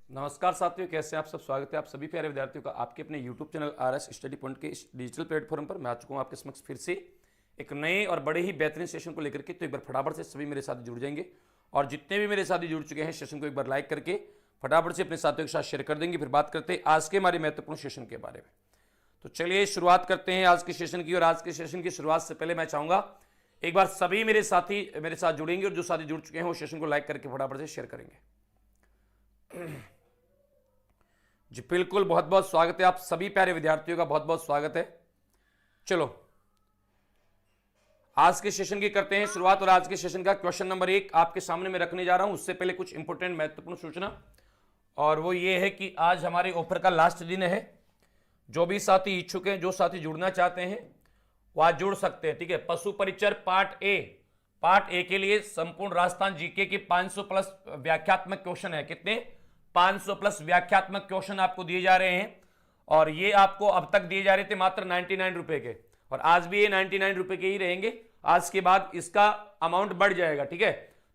नमस्कार साथियों, कैसे हैं आप सब। स्वागत है आप सभी प्यारे विद्यार्थियों का आपके अपने YouTube channel RS study point के इस डिजिटल प्लेटफॉर्म पर। मैं आ चुका हूं आपके समक्ष फिर से एक नए और बड़े ही बेहतरीन सेशन को लेकर के। तो एक बार फटाफट से सभी मेरे साथ जुड़ जाएंगे और जितने भी मेरे साथी जुड़ चुके हैं सेशन को एक बार लाइक करके फटाफट से अपने साथियों के साथ शेयर कर देंगे। फिर बात करते हैं आज के हमारे महत्वपूर्ण सेशन के बारे में। तो चलिए शुरुआत करते हैं आज के सेशन की। और आज के सेशन की शुरुआत से पहले मैं चाहूँगा एक बार सभी मेरे साथी मेरे साथ जुड़ेंगे और जो साथी जुड़ चुके हैं वो सेशन को लाइक करके फटाफट से शेयर करेंगे। जी बिल्कुल, बहुत बहुत स्वागत है आप सभी प्यारे विद्यार्थियों का, बहुत बहुत स्वागत है। चलो आज के सेशन की करते हैं शुरुआत। और आज के सेशन का क्वेश्चन नंबर 1 आपके सामने मैं रखने जा रहा हूं। उससे पहले कुछ इंपॉर्टेंट महत्वपूर्ण सूचना, और वो ये है कि आज हमारे ऑफर का लास्ट दिन है। जो भी साथी इच्छुक हैं, जो साथी जुड़ना चाहते हैं वो आज जुड़ सकते हैं, ठीक है। पशु परिचर पार्ट ए के लिए संपूर्ण राजस्थान जीके के 500 प्लस व्याख्यात्मक क्वेश्चन है। कितने? 500 प्लस व्याख्यात्मक क्वेश्चन आपको दिए जा रहे हैं। और ये आपको अब तक दिए जा रहे थे मात्र 99 रुपए के, और आज भी ये 99 रुपए के ही रहेंगे। आज के बाद इसका अमाउंट बढ़ जाएगा, ठीक है।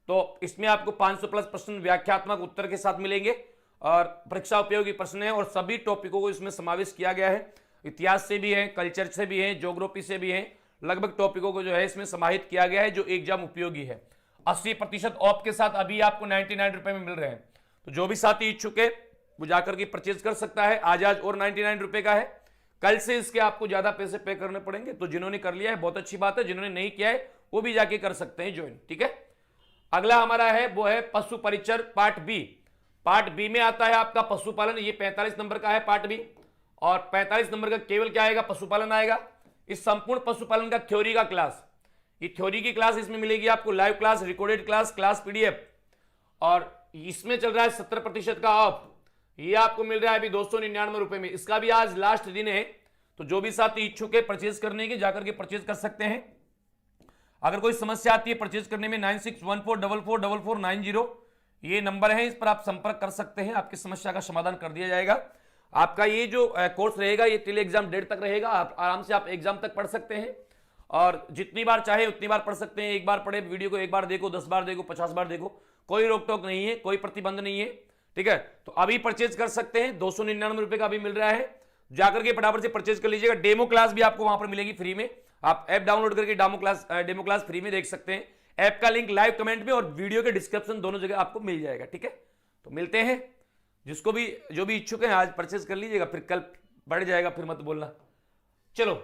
तो इसमें आपको 500 प्लस प्रश्न व्याख्यात्मक उत्तर के साथ मिलेंगे और परीक्षा उपयोगी प्रश्न है, और सभी टॉपिकों को इसमें समावेश किया गया है। इतिहास से भी है, कल्चर से भी है, ज्योग्राफी से भी है, लगभग टॉपिकों को जो है इसमें समाहित किया गया है जो एग्जाम उपयोगी है। 80% ऑफ के साथ अभी आपको 99 रुपए में मिल रहे हैं। तो जो भी साथी इच्छुक है वो जाकर के परचेज कर सकता है। आज और 99 रुपए का है, कल से इसके आपको ज्यादा पैसे पे करने पड़ेंगे। तो जिन्होंने कर लिया है बहुत अच्छी बात है, जिन्होंने नहीं किया है वो भी जाके कर सकते हैं ज्वाइन, ठीक है। अगला हमारा है वो है पशु परिचर पार्ट बी। पार्ट बी में आता है आपका पशुपालन। ये 45 नंबर का है पार्ट बी, और 45 नंबर का केवल क्या आएगा? पशुपालन आएगा। इस संपूर्ण पशुपालन का थ्योरी का क्लास, ये थ्योरी की क्लास इसमें मिलेगी आपको, live class, recorded class, class PDF. और इसमें चल रहा है 70% का ऑफ। ये आपको मिल रहा है अभी 299 रुपए में। इसका भी आज लास्ट दिन है। तो जो भी साथी इच्छुक है परचेज करने के, जाकर के परचेज कर सकते हैं। अगर कोई समस्या आती है परचेज करने में 9614444490 ये नंबर है, इस पर आप संपर्क कर सकते हैं। आपकी समस्या का समाधान कर दिया जाएगा। आपका ये जो कोर्स रहेगा ये टिल एग्जाम डेट तक रहेगा। आप आराम से आप एग्जाम तक पढ़ सकते हैं, और जितनी बार चाहे उतनी बार पढ़ सकते हैं। एक बार पढ़े वीडियो को, एक बार देखो, 10 बार देखो, 50 बार देखो, कोई रोक टोक नहीं है, कोई प्रतिबंध नहीं है, ठीक है। तो अभी परचेज कर सकते हैं। 299 रुपए का अभी मिल रहा है। जाकर के फटाफट से परचेज कर लीजिएगा। डेमो क्लास भी आपको वहां पर मिलेगी फ्री में। आप ऐप डाउनलोड करके डेमो क्लास फ्री में देख सकते हैं। ऐप का लिंक लाइव कमेंट में और वीडियो के डिस्क्रिप्शन दोनों जगह आपको मिल जाएगा, ठीक है। तो मिलते हैं। जिसको भी जो भी इच्छुक है आज परचेज कर लीजिएगा, फिर कल बढ़ जाएगा, फिर मत बोलना। चलो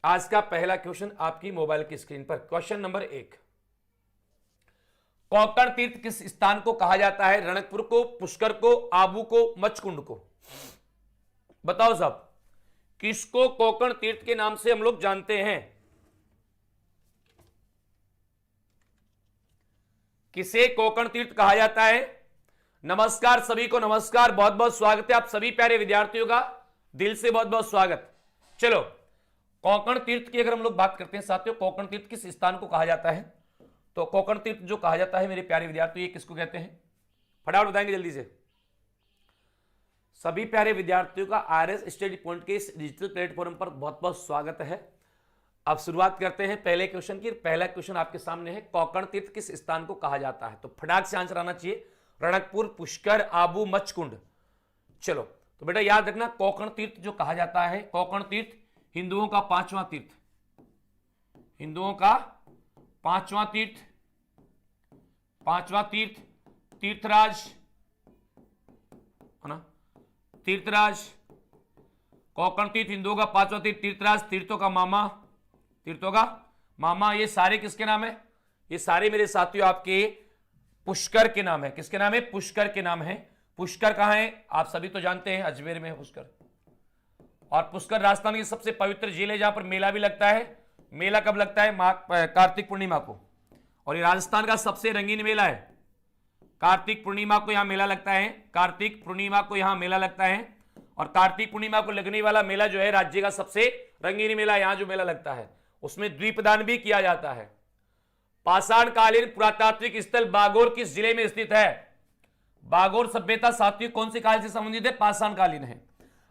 आज का पहला क्वेश्चन आपकी मोबाइल की स्क्रीन पर। क्वेश्चन नंबर 1, कोकण तीर्थ किस स्थान को कहा जाता है? रणकपुर को, पुष्कर को, आबू को, मचकुंड को? बताओ साहब, किसको कोकण तीर्थ के नाम से हम लोग जानते हैं? किसे कोकण तीर्थ कहा जाता है? नमस्कार सभी को, नमस्कार, बहुत बहुत स्वागत है आप सभी प्यारे विद्यार्थियों का, दिल से बहुत बहुत स्वागत। चलो कोकण तीर्थ की अगर हम लोग बात करते हैं साथियों, कोकण तीर्थ किस स्थान को कहा जाता है? तो कोकण तीर्थ जो कहा जाता है मेरे प्यारे विद्यार्थियों, ये किसको कहते हैं? फटाफट बताएंगे जल्दी से। सभी प्यारे विद्यार्थियों का आरएस स्टडी पॉइंट के इस डिजिटल प्लेटफॉर्म पर बहुत बहुत स्वागत है। अब शुरुआत करते हैं पहले क्वेश्चन की। पहला क्वेश्चन आपके सामने है, कोकण तीर्थ किस स्थान को कहा जाता है? तो फटाक से आंसर आना चाहिए। रणकपुर, पुष्कर, आबू, मचकुंड। चलो तो बेटा याद रखना, कोकण तीर्थ जो कहा जाता है, कोकण तीर्थ हिंदुओं का 5वां तीर्थ, हिंदुओं का 5वां तीर्थ, 5वां तीर्थ, तीर्थराज है ना, तीर्थराज। कोकण तीर्थ हिंदुओं का 5वां तीर्थ, तीर्थराज, तीर्थों का मामा, तीर्थों का मामा। ये सारे किसके नाम है? ये सारे मेरे साथियों आपके पुष्कर के नाम है। किसके नाम है? पुष्कर के नाम है। पुष्कर कहां है? आप सभी तो जानते हैं, अजमेर में है पुष्कर। और पुष्कर राजस्थान की सबसे पवित्र झील है जहां पर मेला भी लगता है। मेला कब लगता है? कार्तिक पूर्णिमा को। और ये राजस्थान का सबसे रंगीन मेला है। कार्तिक पूर्णिमा को यहां मेला लगता है, कार्तिक पूर्णिमा को यहां मेला लगता है। और कार्तिक पूर्णिमा को लगने वाला मेला जो है राज्य का सबसे रंगीन मेला, यहां जो मेला लगता है उसमें द्वीपदान भी किया जाता है। पाषाण कालीन पुरातात्विक स्थल बागोर किस जिले में स्थित है? बागोर सभ्यता साथियों कौन से काल से संबंधित है? पाषाण कालीन है।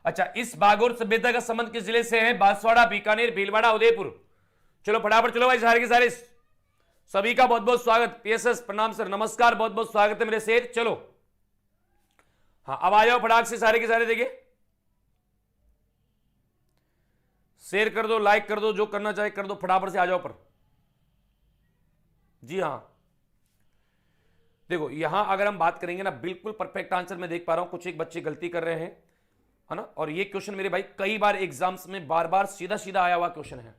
अच्छा, इस बागोर सभ्यता का संबंध किस जिले से है? बांसवाड़ा, बीकानेर, भीलवाड़ा, उदयपुर। चलो फटाफट चलो भाई, सारे के सारे सभी का बहुत बहुत स्वागत। पीएसएस प्रणाम सर, नमस्कार, बहुत बहुत स्वागत है मेरे शेर। चलो हाँ, अब आ जाओ फटाक से सारे के सारे। देखिए शेयर कर दो, लाइक कर दो, जो करना चाहे कर दो, फटाफट से आ जाओ पर। जी हाँ, देखो यहां अगर हम बात करेंगे ना, बिल्कुल परफेक्ट आंसर मैं देख पा रहा हूं। कुछ एक बच्चे गलती कर रहे हैं, है ना। और ये क्वेश्चन मेरे भाई कई बार एग्जाम्स में बार बार सीधा सीधा आया हुआ क्वेश्चन है,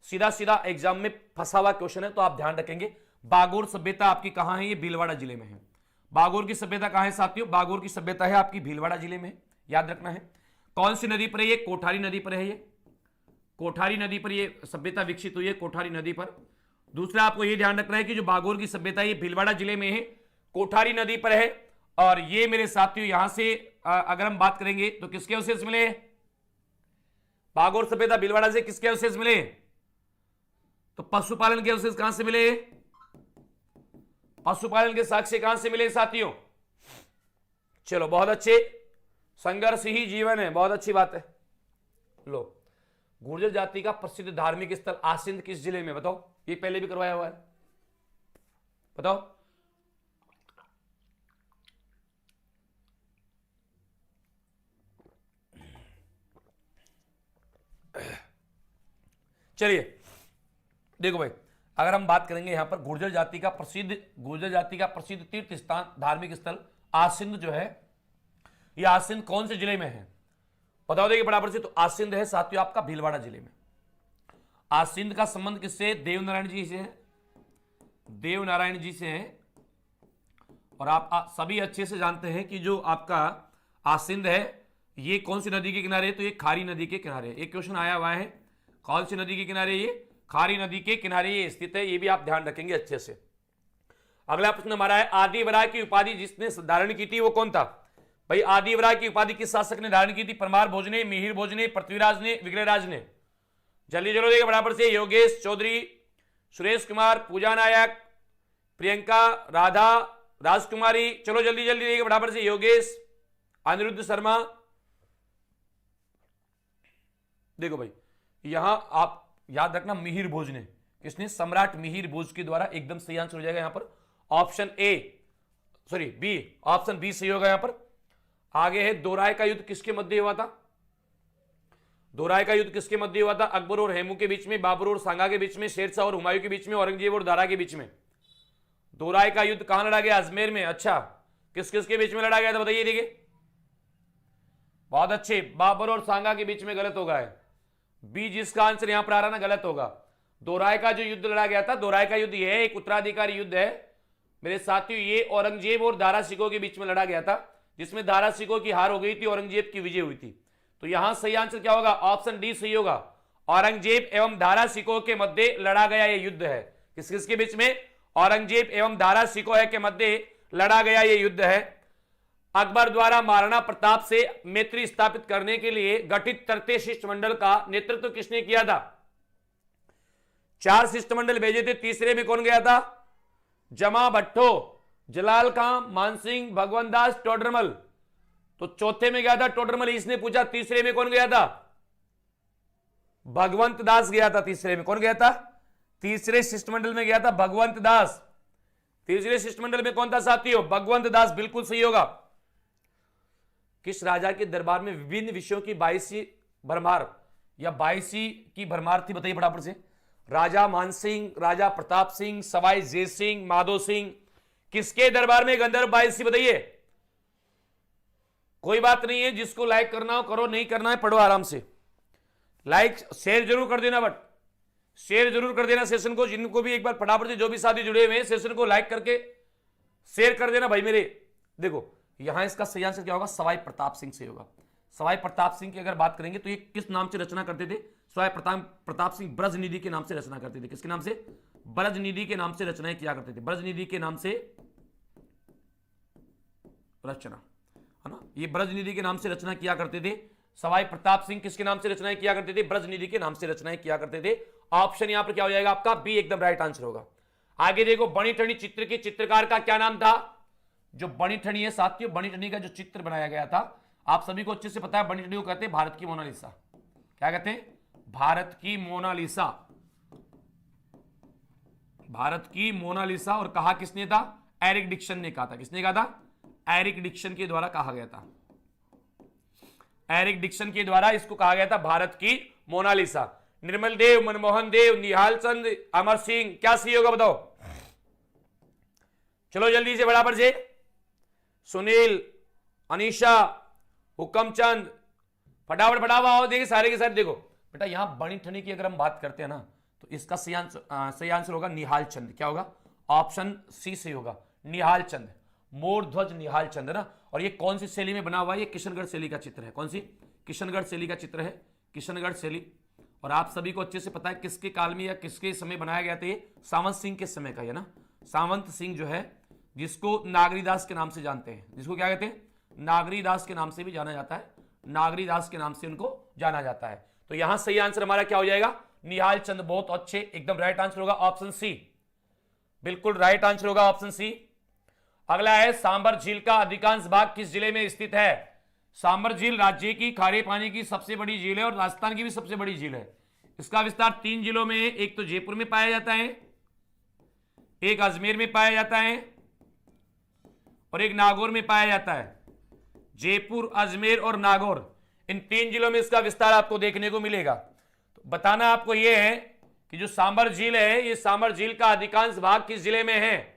सीधा सीधा एग्जाम में फंसा हुआ क्वेश्चन है। तो आप ध्यान रखेंगे, बागोर सभ्यता आपकी कहां है? ये भीलवाड़ा जिले में है। बागोर की सभ्यता कहां है साथियों? बागोर की सभ्यता है आपकी भीलवाड़ा जिले में, याद रखना है। कौन सी नदी पर है? ये कोठारी नदी पर है। ये कोठारी नदी पर ये सभ्यता विकसित हुई है, कोठारी नदी पर। दूसरा आपको ये ध्यान रखना है कि जो बागोर की सभ्यता है ये भीलवाड़ा जिले में है, कोठारी नदी पर है। और ये मेरे साथियों यहां से अगर हम बात करेंगे तो किसके अवशेष मिले? बागोर सभ्यता भीलवाड़ा से किसके अवशेष मिले? तो पशुपालन के अवशेष कहां से मिले? पशुपालन के साक्ष्य कहां से मिले साथियों? चलो बहुत अच्छे, संघर्ष ही जीवन है, बहुत अच्छी बात है। लो, गुर्जर जाति का प्रसिद्ध धार्मिक स्थल आसिंद किस जिले में? बताओ, ये पहले भी करवाया हुआ है, बताओ। चलिए देखो भाई, अगर हम बात करेंगे यहां पर गुर्जर जाति का प्रसिद्ध तीर्थ स्थान धार्मिक स्थल आसिंद जो है, ये आसिंद कौन से जिले में है? बताओ देखिए बराबर से। तो आसिंद है साथियों आपका भीलवाड़ा जिले में। आसिंद का संबंध किससे? देवनारायण जी से है, देवनारायण जी से है। और आप सभी अच्छे से जानते हैं कि जो आपका आसिंद है ये कौन सी नदी के किनारे है? तो ये खारी नदी के किनारे। एक क्वेश्चन आया हुआ है, कौन सी नदी के किनारे? ये खारी नदी के किनारे ये स्थित है, ये भी आप ध्यान रखेंगे अच्छे से। अगला प्रश्न हमारा है, आदिवरा की उपाधि जिसने धारण की थी वो कौन था? भाई आदिवरा की उपाधि किस शासक ने धारण की थी? परमार भोज ने, मिहिर भोज ने, पृथ्वीराज ने, विग्रहराज ने? जल्दी चलो देखिए बराबर से। योगेश चौधरी, सुरेश कुमार, पूजा नायक, प्रियंका, राधा, राजकुमारी। चलो जल्दी जल्दी देखिए बराबर से। योगेश, अनिरुद्ध शर्मा। देखो भाई यहां आप याद रखना, मिहिर भोज ने, किसने? सम्राट मिहिर भोज के द्वारा। एकदम सही आंसर हो जाएगा यहां पर ऑप्शन बी, ऑप्शन बी सही होगा यहां पर। आगे है, दोराय का युद्ध किसके मध्य हुआ था? दोराय का युद्ध किसके मध्य हुआ था? अकबर और हेमू के बीच में, बाबर और सांगा के बीच में, शेरशाह और हुमायूं के बीच में, औरंगजेब और दारा के बीच में। दोराय का युद्ध कहां लड़ा गया? अजमेर में। अच्छा, किस किस के बीच में लड़ा गया था बताइए। देखिए बहुत अच्छे, बाबर और सांगा के बीच में। गलत होगा है बी, जिसका आंसर यहां पर आ रहा ना, गलत होगा। दोराय का जो युद्ध लड़ा गया था, दोराय का युद्ध यह है, एक उत्तराधिकारी युद्ध है मेरे साथियों। ये औरंगजेब और दारा सिकोह के बीच में लड़ा गया था, जिसमें दारा सिकोह की हार हो गई थी, औरंगजेब की विजय हुई थी। तो यहां सही आंसर क्या होगा? ऑप्शन डी सही होगा। औरंगजेब एवं दारा सिकोह के मध्य लड़ा गया यह युद्ध है। किस किसके बीच में? औरंगजेब एवं दारा सिकोह के मध्य लड़ा गया यह युद्ध है। अकबर द्वारा महाराणा प्रताप से मैत्री स्थापित करने के लिए गठित तृतीय शिष्टमंडल का नेतृत्व किसने किया था? 4 शिष्टमंडल भेजे थे, तीसरे में कौन गया था? जमा भट्टो, जलाल खां, मानसिंह, भगवंत दास, टोडरमल। तो चौथे में गया था टोडरमल, इसने पूछा। तीसरे में कौन गया था? भगवंत दास गया था। तीसरे में कौन गया था? तीसरे शिष्टमंडल में गया था भगवंत दास। तीसरे शिष्टमंडल में कौन था साथियों? भगवंत दास, बिल्कुल सही होगा। किस राजा के दरबार में विभिन्न विषयों की 22वीं भरमार या 22वीं की भरमार थी? बताइए फटाफट से। राजा मानसिंह, राजा प्रताप सिंह, सवाई जय सिंह, माधो सिंह, किसके दरबार में गंधर्व 22वीं? बताइए। कोई बात नहीं है, जिसको लाइक करना हो करो, नहीं करना है पढ़ो आराम से। लाइक शेयर जरूर कर देना, बट शेयर जरूर कर देना सेशन को। जिनको भी एक बार फटाफट से, जो भी साथी जुड़े हुए हैं, सेशन को लाइक करके शेयर कर देना भाई मेरे। देखो यहां इसका सही आंसर क्या होगा? सवाई प्रताप सिंह से होगा। सवाई प्रताप सिंह की अगर बात करेंगे तो ये किस नाम से रचना करते थे? सवाई प्रताप सिंह ब्रजनिधि के नाम से रचना करते थे। किसके नाम से? ब्रजनिधि के नाम से रचनाएं किया करते थे। ब्रजनिधि के नाम से रचना, है ना, ये ब्रजनिधि के नाम से रचना किया करते थे। सवाई प्रताप सिंह किसके नाम से रचनाएं किया करते थे? ब्रजनिधि के नाम से रचनाएं किया करते थे। ऑप्शन यहां पर क्या हो जाएगा आपका? बी एकदम राइट आंसर होगा। आगे देखो, बणी ठनी चित्र के चित्रकार का क्या नाम था? जो बणी ठनी है साथियों, बणी ठनी का जो चित्र बनाया गया था, आप सभी को अच्छे से पता है, बणी ठनी को कहते हैं भारत की मोनालिसा। क्या कहते हैं? भारत की मोनालिसा। भारत की मोनालिसा, और कहा किसने था? एरिक डिक्सन ने कहा था। किसने कहा था? एरिक डिक्सन के द्वारा कहा गया था। एरिक डिक्सन के द्वारा इसको कहा गया था भारत की मोनालिसा। निर्मल देव, मनमोहन देव, निहाल चंद, अमर सिंह, क्या सही होगा बताओ? चलो जल्दी से बराबर से। सुनील, अनीशा, हुक्मचंद, फटाफट फटाफट आओ। देखिए सारे के सारे देखो बेटा, यहां बनी ठनी की अगर हम बात करते हैं ना, तो इसका सही आंसर होगा निहाल चंद। क्या होगा? ऑप्शन सी सही होगा, निहाल चंद, मोर ध्वज निहाल चंद ना। और ये कौन सी शैली में बना हुआ है? ये किशनगढ़ शैली का चित्र है। कौन सी? किशनगढ़ शैली का चित्र है, किशनगढ़ शैली। और आप सभी को अच्छे से पता है किसके काल में या किसके समय बनाया गया था ये? सावंत सिंह के समय का है ना। सावंत सिंह जो है, जिसको नागरीदास के नाम से जानते हैं, जिसको क्या कहते हैं? नागरीदास के नाम से भी जाना जाता है, नागरीदास के नाम से उनको जाना जाता है। तो यहां सही आंसर हमारा क्या हो जाएगा? निहाल चंद। बहुत अच्छे, एकदम राइट आंसर होगा ऑप्शन सी, बिल्कुल राइट आंसर होगा ऑप्शन सी। अगला है, सांबर झील का अधिकांश भाग किस जिले में स्थित है? सांबर झील राज्य की खारे पानी की सबसे बड़ी झील है और राजस्थान की भी सबसे बड़ी झील है। इसका विस्तार 3 जिलों में है। एक तो जयपुर में पाया जाता है, एक अजमेर में पाया जाता है और एक नागौर में पाया जाता है। जयपुर, अजमेर और नागौर, इन 3 जिलों में इसका विस्तार आपको देखने को मिलेगा। तो बताना आपको यह है कि जो सांबर झील है, ये सांबर झील का अधिकांश भाग किस जिले में है?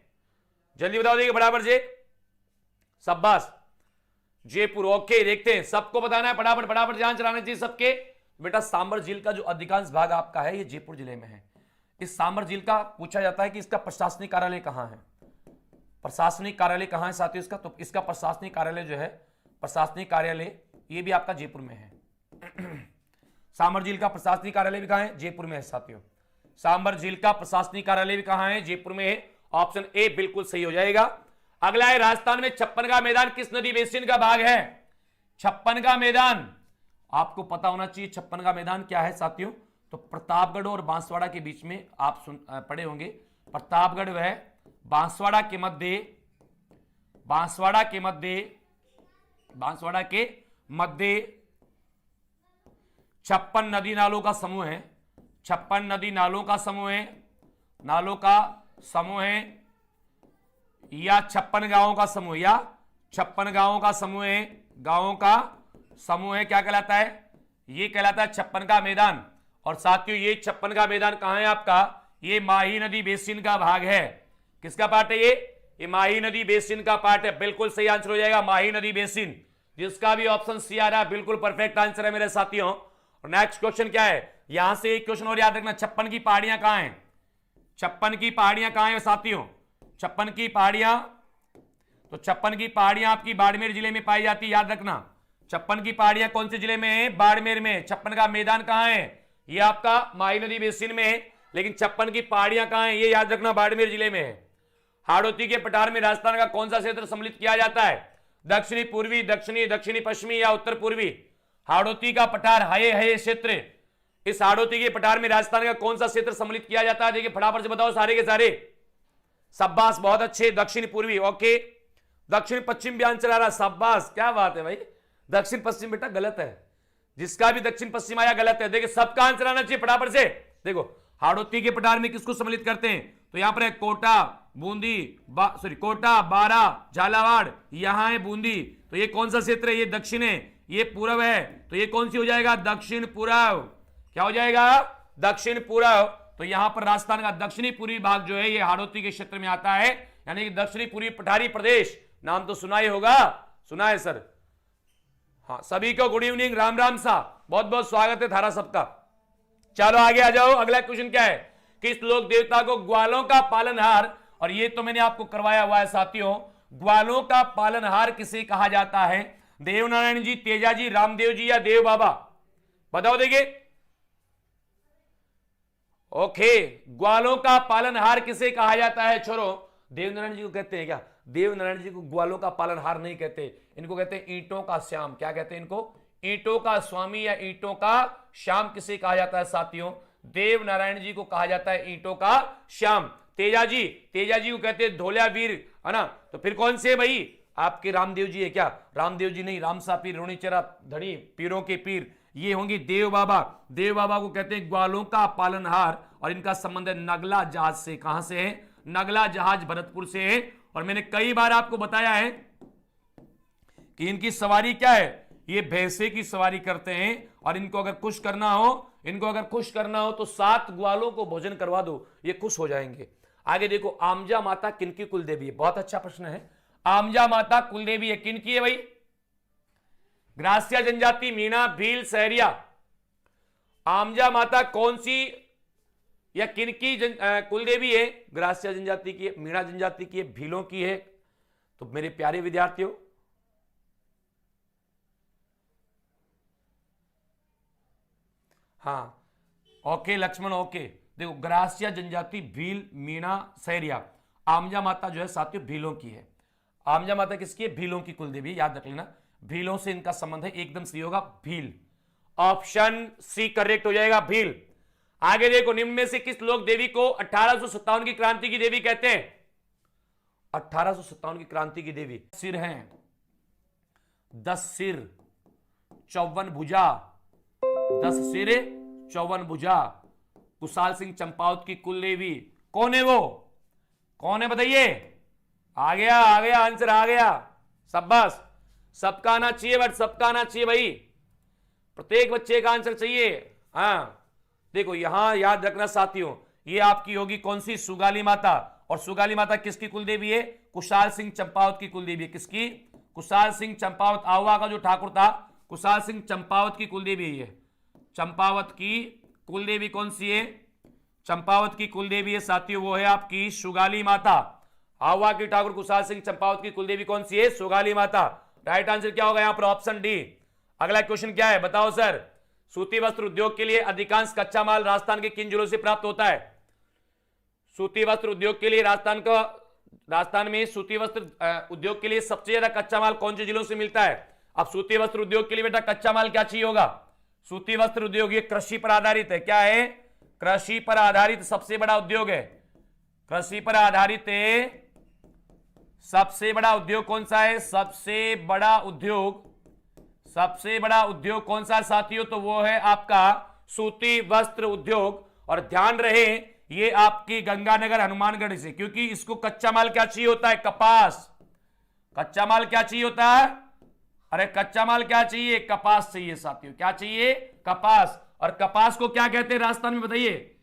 जल्दी बताओ, देखिए बराबर से, शाबाश, जयपुर। ओके, देखते हैं, सबको बताना है, फटाफट फटाफट ध्यान चलाना चाहिए सबके। बेटा सांबर झील का जो अधिकांश भाग आपका है, ये जयपुर जिले में है। इस सांबर झील का पूछा जाता है कि इसका प्रशासनिक कार्यालय कहां है? प्रशासनिक कार्यालय कहां है साथियों इसका? तो इसका प्रशासनिक कार्यालय जो है, प्रशासनिक कार्यालय ये भी आपका जयपुर में है। सांबर झील का प्रशासनिक कार्यालय भी कहां है? जयपुर में है साथियों। सांबर झील का प्रशासनिक कार्यालय भी कहां है? जयपुर में है। ऑप्शन ए बिल्कुल सही हो जाएगा। अगला है, राजस्थान में छप्पन का मैदान किस नदी बेसिन का भाग है? छप्पन का मैदान आपको पता होना चाहिए, छप्पन का मैदान क्या है साथियों? तो प्रतापगढ़ और बांसवाड़ा के बीच में आप पढ़े होंगे। प्रतापगढ़ वह बांसवाड़ा के मध्य, बांसवाड़ा के मध्य 56 नदी नालों का समूह है। 56 नदी नालों का समूह है, नालों का समूह है, या 56 गांवों का समूह, या 56 गांवों का समूह है, गांवों का समूह है। क्या कहलाता है? ये कहलाता है 56 का मैदान। और साथियों ये 56 का मैदान कहां है आपका? ये माही नदी बेसिन का भाग है। किसका पार्ट है ये माही नदी बेसिन का पार्ट है। बिल्कुल सही आंसर हो जाएगा माही नदी बेसिन, जिसका भी ऑप्शन सी आ रहा है, बिल्कुल परफेक्ट आंसर है मेरे साथियों। और नेक्स्ट क्वेश्चन क्या है? यहां से एक क्वेश्चन और याद रखना, 56 की पहाड़ियां कहां हैं? 56 की पहाड़ियां कहां हैं साथियों? 56 की पहाड़ियां, तो 56 की पहाड़ियां आपकी बाड़मेर जिले में पाई जाती है, याद रखना। 56 की पहाड़ियां कौन से जिले में है? बाड़मेर में। 56 का मैदान कहां है? ये आपका माही नदी बेसिन में है, लेकिन 56 की पहाड़ियां कहां है? ये याद रखना, बाड़मेर जिले में है। हाड़ौती के पठार में राजस्थान का कौन सा क्षेत्र सम्मिलित किया जाता है? दक्षिणी पूर्वी, दक्षिणी, दक्षिणी पश्चिमी या उत्तर पूर्वी? हाड़ौती का पठार है क्षेत्र, इस हाड़ौती के पठार में राजस्थान का कौन सा क्षेत्र सम्मिलित किया जाता है? देखिए फटाफट से बताओ सारे के सारे। शाबाश, बहुत अच्छे, दक्षिण पूर्वी। ओके, दक्षिण पश्चिम भी आंसर आ रहा, शाबाश, क्या बात है भाई। दक्षिण पश्चिम बेटा गलत है, जिसका भी दक्षिण पश्चिम आया गलत है। देखिए सबका आंसर आना चाहिए फटाफट से। देखो हाड़ौती के पठार में किसको सम्मिलित करते हैं? तो यहां पर है कोटा, बूंदी, कोटा, बारा, झालावाड़, यहां है बूंदी। तो ये कौन सा क्षेत्र है? ये दक्षिण है, ये पूर्व है, तो ये कौन सी हो जाएगा? दक्षिण पूर्व। क्या हो जाएगा? दक्षिण पूर्व। तो यहां पर राजस्थान का दक्षिणी पूर्वी भाग जो है, ये हाड़ौती के क्षेत्र में आता है, यानी कि दक्षिणी पूर्वी पठारी प्रदेश। नाम तो सुना ही होगा, सुना है सर। हाँ, सभी को गुड इवनिंग, राम राम सा, बहुत बहुत स्वागत है थारा सबका। चलो आगे आ जाओ। अगला क्वेश्चन क्या है? किस लोक देवता को ग्वालों का पालनहार, और ये तो मैंने आपको करवाया हुआ है साथियों, ग्वालों का पालनहार किसे कहा जाता है? देवनारायण जी, तेजाजी, रामदेव जी या देव बाबा? बताओ देखिए। ओके, ग्वालों का पालनहार किसे कहा जाता है? छोरो, देवनारायण जी को कहते हैं क्या? देवनारायण जी को ग्वालों का पालनहार नहीं कहते, इनको कहते हैं ईंटों का श्याम। क्या कहते हैं इनको? ईंटों का स्वामी या ईंटों का श्याम किसे कहा जाता है साथियों? देवनारायण जी को कहा जाता है ईंटों का श्याम। तेजाजी को कहते हैं धोलिया वीर, है ना। तो फिर कौन से भाई? आपके रामदेव जी है क्या? रामदेव जी नहीं, रामसा पीर, रोनीचरा धड़ी, पीरों के पीर, ये होंगे देव बाबा। देव बाबा को कहते हैं ग्वालों का पालनहार, और इनका संबंध है नगला जहाज से। कहां से है? नगला जहाज भरतपुर से है। और मैंने कई बार आपको बताया है कि इनकी सवारी क्या है, ये भैंसे की सवारी करते हैं। और इनको अगर खुश करना हो तो 7 ग्वालों को भोजन करवा दो, ये खुश हो जाएंगे। आगे देखो, आमजा माता किनकी कुलदेवी है? बहुत अच्छा प्रश्न है। आमजा माता कुलदेवी है किनकी है भाई? ग्रासिया जनजाति, मीणा, भील, सहरिया। आमजा माता कौन सी या किनकी कुलदेवी है? ग्रासिया जनजाति की है, मीणा जनजाति की है, भीलों की है। तो मेरे प्यारे विद्यार्थियों, हाँ, ओके लक्ष्मण, ओके। देखो, ग्रासिया जनजाति, भील, मीणा, सहरिया। आमजा माता जो है साथियों भीलों की है। आमजा माता किसकी है? भीलों की कुलदेवी, याद रख लेना। भीलों से इनका संबंध है, एकदम सही होगा भील। ऑप्शन सी करेक्ट हो जाएगा, भील। आगे देखो, निम्न में से किस लोक देवी को 1857 की क्रांति की देवी कहते हैं? 1857 की क्रांति की देवी सिर हैं, 10 सिर 54 भुजा, 10 सिर 54 भुजा। कुशाल सिंह चंपावत की कुलदेवी कौन है? वो कौन है बताइए? आ गया आंसर आ गया, शाबाश। सबका आना चाहिए, बट सबका आना चाहिए भाई, प्रत्येक बच्चे का आंसर चाहिए। हाँ देखो, यहां याद रखना साथियों, ये आपकी होगी कौन सी? सुगाली माता। और सुगाली माता किसकी कुलदेवी है? कुशाल सिंह चंपावत की कुलदेवी है। किसकी? कुशाल सिंह चंपावत, आहुआ का जो ठाकुर था, कुशाल सिंह चंपावत की कुलदेवी है। चंपावत की कुलदेवी कौन सी है? चंपावत की कुलदेवी है साथियों, वो है आपकी सुगाली माता। आहुआ की ठाकुर कुशाल सिंह चंपावत की कुलदेवी कौन सी है? सुगाली माता। राइट आंसर क्या होगा यहां पर? Option D. अगला क्वेश्चन क्या है बताओ सर? सूती वस्त्र उद्योग के लिए अधिकांश कच्चा माल राजस्थान के किन जिलों से प्राप्त होता है? सूती वस्त्र उद्योग के लिए राजस्थान में सूती वस्त्र उद्योग के लिए सबसे ज्यादा कच्चा माल कौन से जिलों से मिलता है? अब सूती वस्त्र उद्योग के लिए बेटा कच्चा माल क्या चाहिए होगा? सूती वस्त्र उद्योग ये कृषि पर आधारित है। क्या है? कृषि पर आधारित सबसे बड़ा उद्योग है। कृषि पर आधारित सबसे बड़ा उद्योग कौन सा है? सबसे बड़ा उद्योग कौन सा साथियों? तो वो है आपका सूती वस्त्र उद्योग। और ध्यान रहे, ये आपकी गंगानगर हनुमानगढ़ से, क्योंकि इसको कच्चा माल क्या चाहिए होता है? कपास। कच्चा माल क्या चाहिए होता है? अरे कच्चा माल क्या चाहिए? कपास चाहिए साथियों। क्या चाहिए? कपास। और कपास को क्या कहते हैं राजस्थान में बताइए?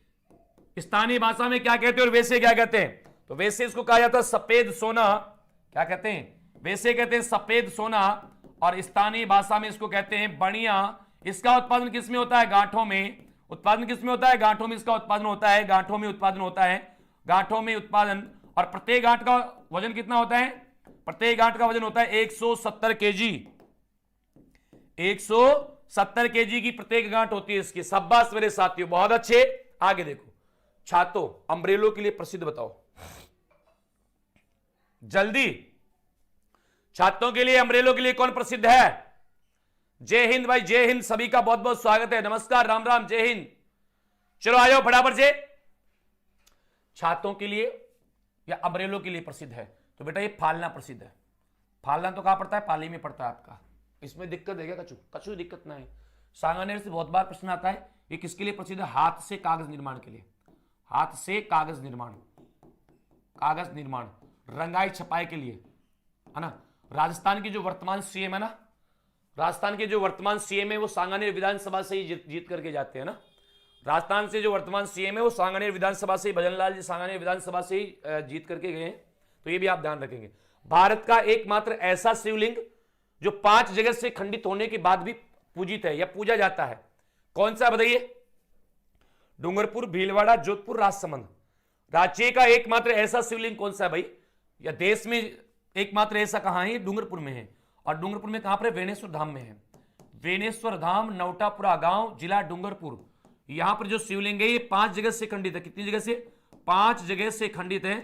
स्थानीय भाषा में क्या कहते हैं और वैसे क्या कहते हैं? तो वैसे इसको कहा जाता है सफेद सोना। क्या कहते हैं? वैसे कहते हैं सफेद सोना, और स्थानीय भाषा में इसको कहते हैं बढ़िया। इसका उत्पादन किसमें होता है? गांठों में। उत्पादन किसमें होता है? गांठों में इसका उत्पादन होता है। गांठों में उत्पादन होता है, गांठों में उत्पादन। और प्रत्येक गांठ का वजन कितना होता है? प्रत्येक गांठ का वजन होता है 170 केजी। 170 केजी की प्रत्येक गांठ होती है इसकी। शाबाश मेरे साथियों, बहुत अच्छे। आगे देखो, छातों अम्ब्रेलो के लिए प्रसिद्ध बताओ जल्दी। छात्रों के लिए, अम्ब्रेलो के लिए कौन प्रसिद्ध है? जय हिंद भाई, जय हिंद। सभी का बहुत बहुत स्वागत है। नमस्कार, राम राम, जय हिंद। चलो आ जाओ फटाफट से। छातों के लिए या अम्ब्रेलो के लिए प्रसिद्ध है, तो बेटा ये फालना प्रसिद्ध है। फालना तो कहां पड़ता है? पाली में पड़ता है आपका। इसमें दिक्कत है क्या? कछु दिक्कत ना है। सांगानेर से बहुत बार प्रश्न आता है, ये किसके लिए प्रसिद्ध है? हाथ से कागज निर्माण के लिए। हाथ से कागज निर्माण, रंगाई छपाई के लिए, है ना। राजस्थान की जो वर्तमान सीएम है ना, राजस्थान के जो वर्तमान सीएम है वो सांगानेर विधानसभा से ही जीत करके जाते हैं ना। राजस्थान से जो वर्तमान सीएम है वो सांगानेर विधानसभा से, भजनलाल जी सांगानेर विधानसभा से ही जीत करके गए हैं। तो ये भी आप ध्यान रखेंगे। भारत का एकमात्र ऐसा शिवलिंग जो 5 जगह से खंडित होने के बाद भी पूजित है या पूजा जाता है, कौन सा बताइए? डूंगरपुर, भीलवाड़ा, जोधपुर, राजसमंद। राज्य का एकमात्र ऐसा शिवलिंग कौन सा है भाई? या देश में एकमात्र ऐसा कहां है? डूंगरपुर में है। और डूंगरपुर में कहां पर है? वेणेश्वर धाम में है। वेणेश्वर धाम, नौटापुरा गांव, जिला डूंगरपुर। यहां पर जो शिवलिंग है ये 5 जगह से खंडित है। कितनी जगह से? 5 जगह से खंडित है।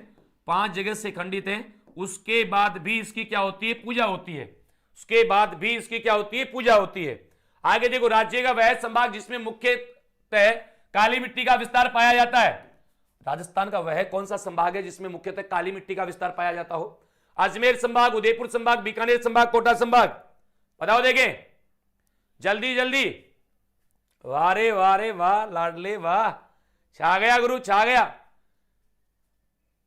5 जगह से खंडित है। उसके बाद भी इसकी क्या होती है? पूजा होती है। उसके बाद भी इसकी क्या होती है? पूजा होती है। आगे देखो, राज्य का वह संभाग जिसमें मुख्यतः काली मिट्टी का विस्तार पाया जाता है। राजस्थान का वह कौन सा संभाग है जिसमें मुख्यतः काली मिट्टी का विस्तार पाया जाता हो? अजमेर संभाग, उदयपुर संभाग, बीकानेर संभाग, कोटा संभाग। बताओ देखें जल्दी जल्दी। वाह रे वाह रे वाह, लाडले वाह। छा गया गुरु, छा गया।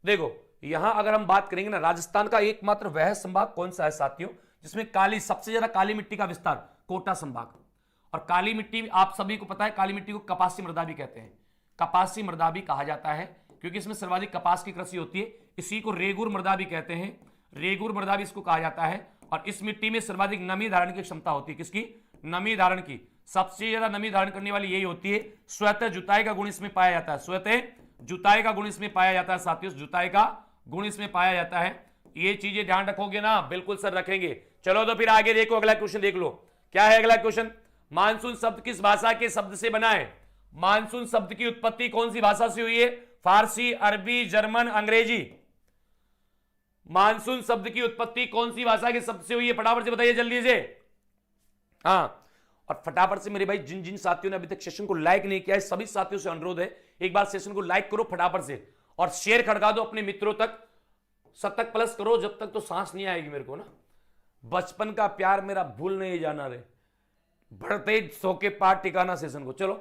देखो यहां अगर हम बात करेंगे ना, राजस्थान का एकमात्र वह संभाग कौन सा है साथियों जिसमें काली, सबसे ज्यादा काली मिट्टी का विस्तार, कोटा संभाग। और काली मिट्टी आप सभी को पता है, काली मिट्टी को कपासी मृदा भी कहते हैं, कपासी मृदा भी कहा जाता है क्योंकि इसमें सर्वाधिक कपास की कृषि होती है। इसी को रेगुर मृदा भी कहते हैं, रेगुर मृदा भी इसको कहा जाता है। और इस मिट्टी में सर्वाधिक नमी धारण की क्षमता होती है, किसकी? नमी धारण की। सबसे ज्यादा नमी धारण करने वाली यही होती है। स्वतः जुताई का गुण इसमें पाया जाता है, स्वतः जुताई का गुण इसमें पाया जाता है साथियों, जुताई का गुण इसमें पाया जाता है। ये चीजें ध्यान रखोगे ना? बिल्कुल सर रखेंगे। चलो तो फिर आगे देखो, अगला क्वेश्चन देख लो। क्या है अगला क्वेश्चन? मानसून शब्द किस भाषा के शब्द से बना है? मानसून शब्द की उत्पत्ति कौन सी भाषा से हुई है? फारसी, अरबी, जर्मन, अंग्रेजी। मानसून शब्द की उत्पत्ति कौन सी भाषा के शब्द से हुई है? फटाफट से बताइए जल्दी से। हाँ, और फटाफट से मेरे भाई जिन जिन साथियों ने अभी तक सेशन को लाइक नहीं किया है, सभी साथियों से अनुरोध है एक बार सेशन को लाइक करो फटाफट से, और शेयर खड़का दो अपने मित्रों तक, 70 प्लस करो, जब तक तो सांस नहीं आएगी मेरे को ना। बचपन का प्यार मेरा भूल नहीं जाना रे, बढ़ते 100 के पार टिकाना सेशन को। चलो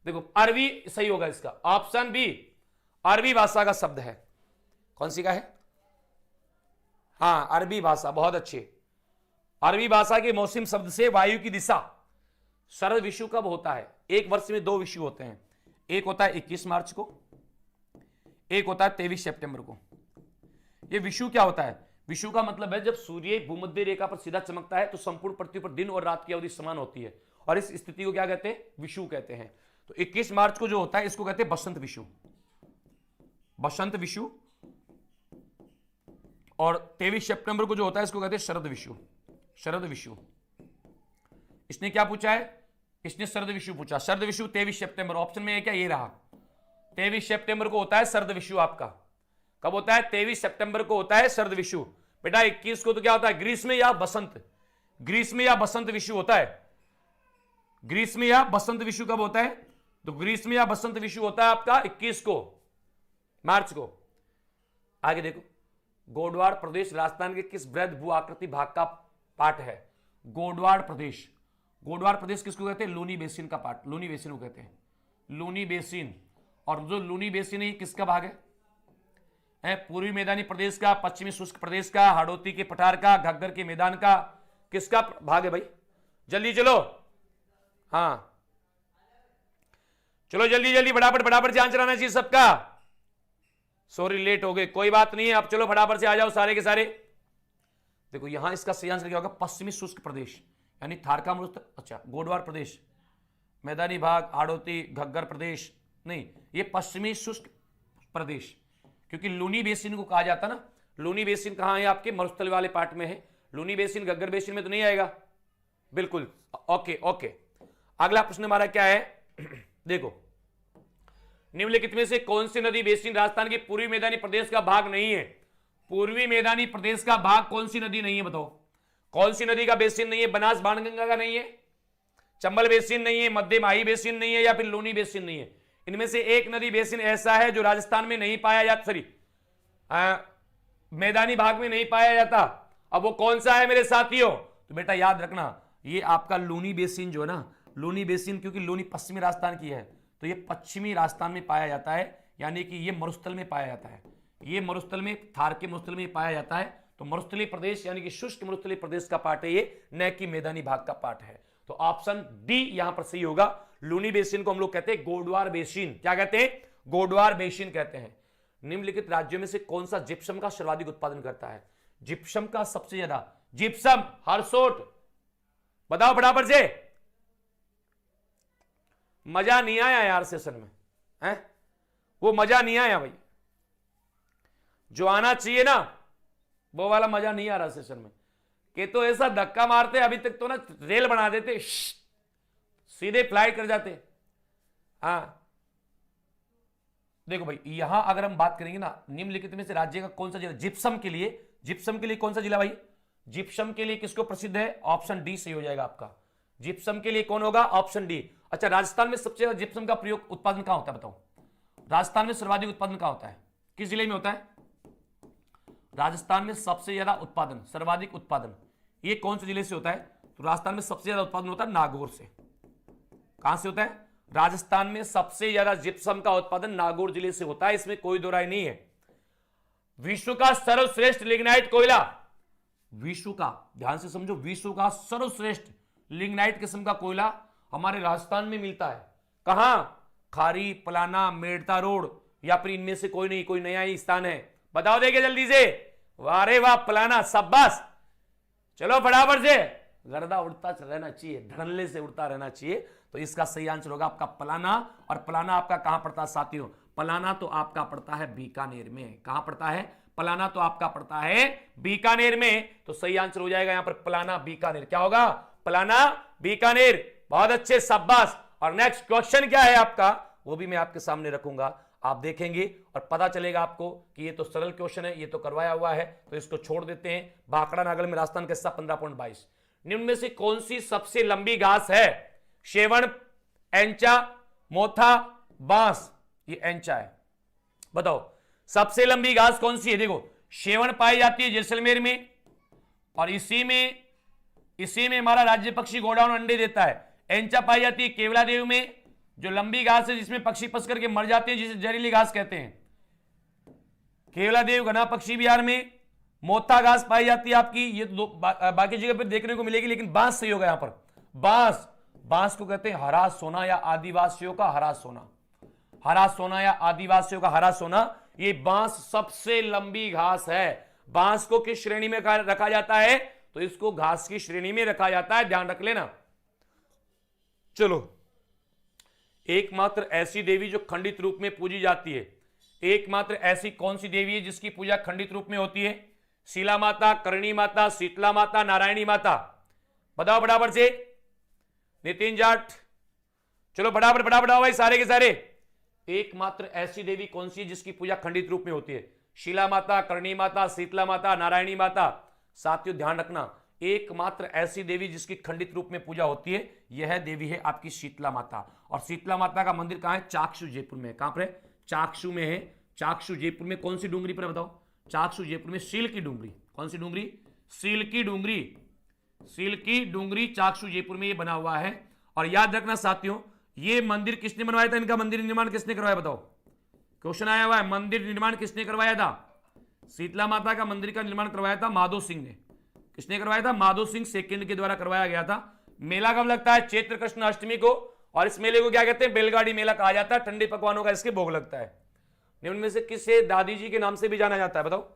देखो, अरबी सही होगा इसका, ऑप्शन बी अरबी भाषा का शब्द है। कौन सी का है? हाँ, अरबी भाषा, बहुत अच्छे। अरबी भाषा के मौसम शब्द से वायु की दिशा। शरद विषु कब होता है? एक वर्ष में 2 विषु होते हैं, एक होता है 21 मार्च को, एक होता है 23 सितंबर को। ये विषु क्या होता है? विषु का मतलब है जब सूर्य भूमध्य रेखा पर सीधा चमकता है तो संपूर्ण पृथ्वी पर दिन और रात की अवधि समान होती है, और इस स्थिति को क्या कहते हैं? विषु कहते हैं। तो 21 मार्च को जो होता है इसको कहते हैं बसंत विषु, बसंत विषु। और 23 सितंबर को जो होता है इसको कहते हैं शरद विषु, शरद विषु। इसने क्या पूछा है? इसने शरद विषु पूछा। शरद विषु 23 सितंबर, ऑप्शन में है क्या? ये रहा, 23 सितंबर को होता है शरद विषु। आपका कब होता है? 23 सितंबर को होता है शरद विषु। बेटा 21 को तो क्या होता है? ग्रीष्म या बसंत, ग्रीष्म या बसंत विषु होता है। ग्रीष्म या बसंत विषु कब होता है? तो ग्रीष्म या बसंत विषु होता है आपका 21 को मार्च को। आगे देखो, गोडवाड़ प्रदेश राजस्थान के किस वृहद भू आकृति भाग का पार्ट है? गोडवाड़ प्रदेश, गोडवाड़ प्रदेश किसको कहते हैं? लूनी बेसिन का पार्ट, लूनी बेसिन को कहते हैं, लूनी बेसिन। और जो लूनी बेसिन है किसका भाग है? पूर्वी मैदानी प्रदेश का, पश्चिमी शुष्क प्रदेश का, हाड़ौती के पठार का, घग्गर के मैदान का, किसका भाग है भाई? जल्दी चलो, हाँ चलो जल्दी जल्दी, फटाफट से आंसर आना चाहिए सबका। सॉरी लेट हो गए, कोई बात नहीं है, अब चलो फटाफट से आ जाओ सारे के सारे। देखो यहां इसका सही आंसर क्या होगा? पश्चिमी शुष्क प्रदेश, यानी थारका मरुस्थल। अच्छा, गोडवाड़ प्रदेश, मैदानी भाग, हाड़ौती, घग्गर प्रदेश नहीं, ये पश्चिमी शुष्क प्रदेश, क्योंकि लूनी बेसिन को कहा जाता ना। लूनी बेसिन कहां है? आपके मरुस्थल वाले पार्ट में है। लूनी बेसिन घग्गर बेसिन में तो नहीं आएगा। बिल्कुल, ओके ओके। अगला प्रश्न हमारा क्या है? देखो, निम्नलिखित में से कौन सी नदी बेसिन राजस्थान के पूर्वी मैदानी प्रदेश का भाग नहीं है? पूर्वी मैदानी प्रदेश का भाग कौन सी नदी नहीं है? बताओ कौन सी नदी का बेसिन नहीं है? बनास बाणगंगा का नहीं है, चंबल बेसिन नहीं है, मध्य माही बेसिन नहीं है, या फिर लूनी बेसिन नहीं है। इनमें से एक नदी बेसिन ऐसा है जो राजस्थान में नहीं पाया जाता, सॉरी मैदानी भाग में नहीं पाया जाता। अब वो कौन सा है मेरे साथियों? तो बेटा याद रखना, ये आपका लूनी बेसिन जो है ना, लूनी बेसिन, क्योंकि लूनी पश्चिमी राजस्थान की है तो ये पश्चिमी राजस्थान में पाया जाता है, यानी कि ये मरुस्थल में पाया जाता है, ये मरुस्थल में, थार के मरुस्थल में पाया जाता है। तो मरुस्थलीय प्रदेश यानी कि शुष्क मरुस्थलीय प्रदेश का पार्ट है ये, न कि मैदानी भाग का पार्ट है। तो ऑप्शन डी यहां पर सही होगा। लूनी बेसिन को हम लोग कहते हैं गोडवार बेसिन। क्या कहते हैं? गोडवार बेसिन कहते हैं। निम्नलिखित राज्यों में से कौन सा जिप्सम का सर्वाधिक उत्पादन करता है? जिप्सम का सबसे ज्यादा, जिप्सम, हरसोट, बताओ फटाफट से। मजा नहीं आया यार सेशन में, है वो मजा नहीं आया भाई, जो आना चाहिए ना वो वाला मजा नहीं आ रहा सेशन में। कि तो ऐसा धक्का मारते अभी तक तो ना रेल बना देते, सीधे फ्लाइट कर जाते। हाँ देखो भाई, यहां अगर हम बात करेंगे ना, निम्नलिखित में से राज्य का कौन सा जिला जिप्सम के लिए, जिप्सम के लिए कौन सा जिला भाई? जिप्सम के लिए किसको प्रसिद्ध है? ऑप्शन डी सही हो जाएगा आपका। जिप्सम के लिए कौन होगा? Option D. अच्छा, राजस्थान में सबसे ज्यादा जिप्सम का प्रयोग उत्पादन कहां होता है? बताओ, राजस्थान में सर्वाधिक उत्पादन कहां होता है? किस जिले में होता है? राजस्थान में सबसे ज्यादा उत्पादन, सर्वाधिक उत्पादन ये कौन से जिले से होता है? तो राजस्थान में सबसे ज्यादा उत्पादन होता है नागौर से। कहां से होता है? राजस्थान में सबसे ज्यादा जिप्सम का उत्पादन नागौर जिले से होता है, इसमें कोई दो राय नहीं है। विश्व का सर्वश्रेष्ठ लिग्नाइट कोयला, विश्व का, ध्यान से समझो, विश्व का सर्वश्रेष्ठ लिग्नाइट किस्म का कोयला हमारे राजस्थान में मिलता है। कहां? खारी, पलाना, मेड़ता रोड, या फिर इनमें से कोई नहीं, कोई नया ही स्थान है? बताओ देंगे जल्दी से। वारे वाह, पलाना, शाबाश। चलो फटाफट से, गर्दा उड़ता रहना चाहिए, धड़ल्ले से उड़ता रहना चाहिए। तो इसका सही आंसर होगा आपका पलाना। और पलाना आपका कहां पड़ता है साथियों? पलाना तो आपका पड़ता है बीकानेर में। कहां पड़ता है? पलाना तो आपका पड़ता है बीकानेर में। तो सही आंसर हो जाएगा यहां पर पलाना बीकानेर। क्या होगा? पलाना बीकानेर। बहुत अच्छे, शाबाश। और नेक्स्ट क्वेश्चन क्या है आपका, वो भी मैं आपके सामने रखूंगा, आप देखेंगे और पता चलेगा आपको कि ये तो सरल क्वेश्चन है, ये तो करवाया हुआ है, तो इसको छोड़ देते हैं। भाखड़ा नागल में राजस्थान का हिस्सा 15.22। निम्न में से कौन सी सबसे लंबी घास है? शेवण, एंचा, मोथा, बांस। ये एंचा है। बताओ सबसे लंबी घास कौन सी है? देखो, शेवण पाई जाती है जैसलमेर में, और इसी में हमारा राज्य पक्षी गोडाउन अंडे देता है। एंचा पाई जाती है केवला देव में, जो लंबी घास है जिसमें पक्षी फंस करके मर जाते हैं, जिसे जहरीली घास कहते हैं। केवला देव घना पक्षी विहार में। मोथा घास पाई जाती है आपकी, ये तो बाकी जगह पर देखने को मिलेगी, लेकिन बांस सही होगा यहां पर। बांस को कहते हैं हरा सोना या आदिवासियों का हरा सोना। हरा सोना या आदिवासियों का हरा सोना, ये बांस सबसे लंबी घास है। बांस को किस श्रेणी में रखा जाता है? तो इसको घास की श्रेणी में रखा जाता है, ध्यान रख लेना। चलो, एकमात्र ऐसी देवी जो खंडित रूप में पूजी जाती है, एकमात्र ऐसी कौन सी देवी है जिसकी पूजा खंडित रूप में होती है? शीला माता, करणी माता, शीतला माता, नारायणी माता। बताओ फटाफट से, नितिन जाट। चलो फटाफट बताओ भाई सारे के सारे। एकमात्र ऐसी देवी कौन सी है जिसकी पूजा खंडित रूप में होती है? शीला माता, करणी माता, शीतला माता, नारायणी माता। साथियों ध्यान रखना, एकमात्र ऐसी देवी जिसकी खंडित रूप में पूजा होती है, यह देवी है आपकी शीतला माता। और शीतला माता का मंदिर कहां है? चाक्षु जयपुर में। कहां पर है? चाक्षु में है। चाक्षु जयपुर में कौन सी डूंगरी पर? बताओ। चाक्षु जयपुर में सील की डूंगरी। कौन सी डूंगरी? सील की डूंगरी। सील की डूंगरी चाक्षु जयपुर में ये बना हुआ है। और याद रखना साथियों, ये मंदिर किसने बनवाया था? इनका मंदिर निर्माण किसने करवाया? बताओ, क्वेश्चन आया हुआ है, मंदिर निर्माण किसने करवाया था? शीतला माता का मंदिर का निर्माण करवाया था माधो सिंह ने। किसने करवाया था? माधो सिंह सेकंड के द्वारा करवाया गया था। मेला कब लगता है? चैत्र कृष्ण अष्टमी को। और इस मेले को क्या कहते हैं? बैलगाड़ी मेला कहा जाता है। ठंडे पकवानों का इसके भोग लगता है। निम्न में से किसे दादी जी के नाम से भी जाना जाता है? बताओ,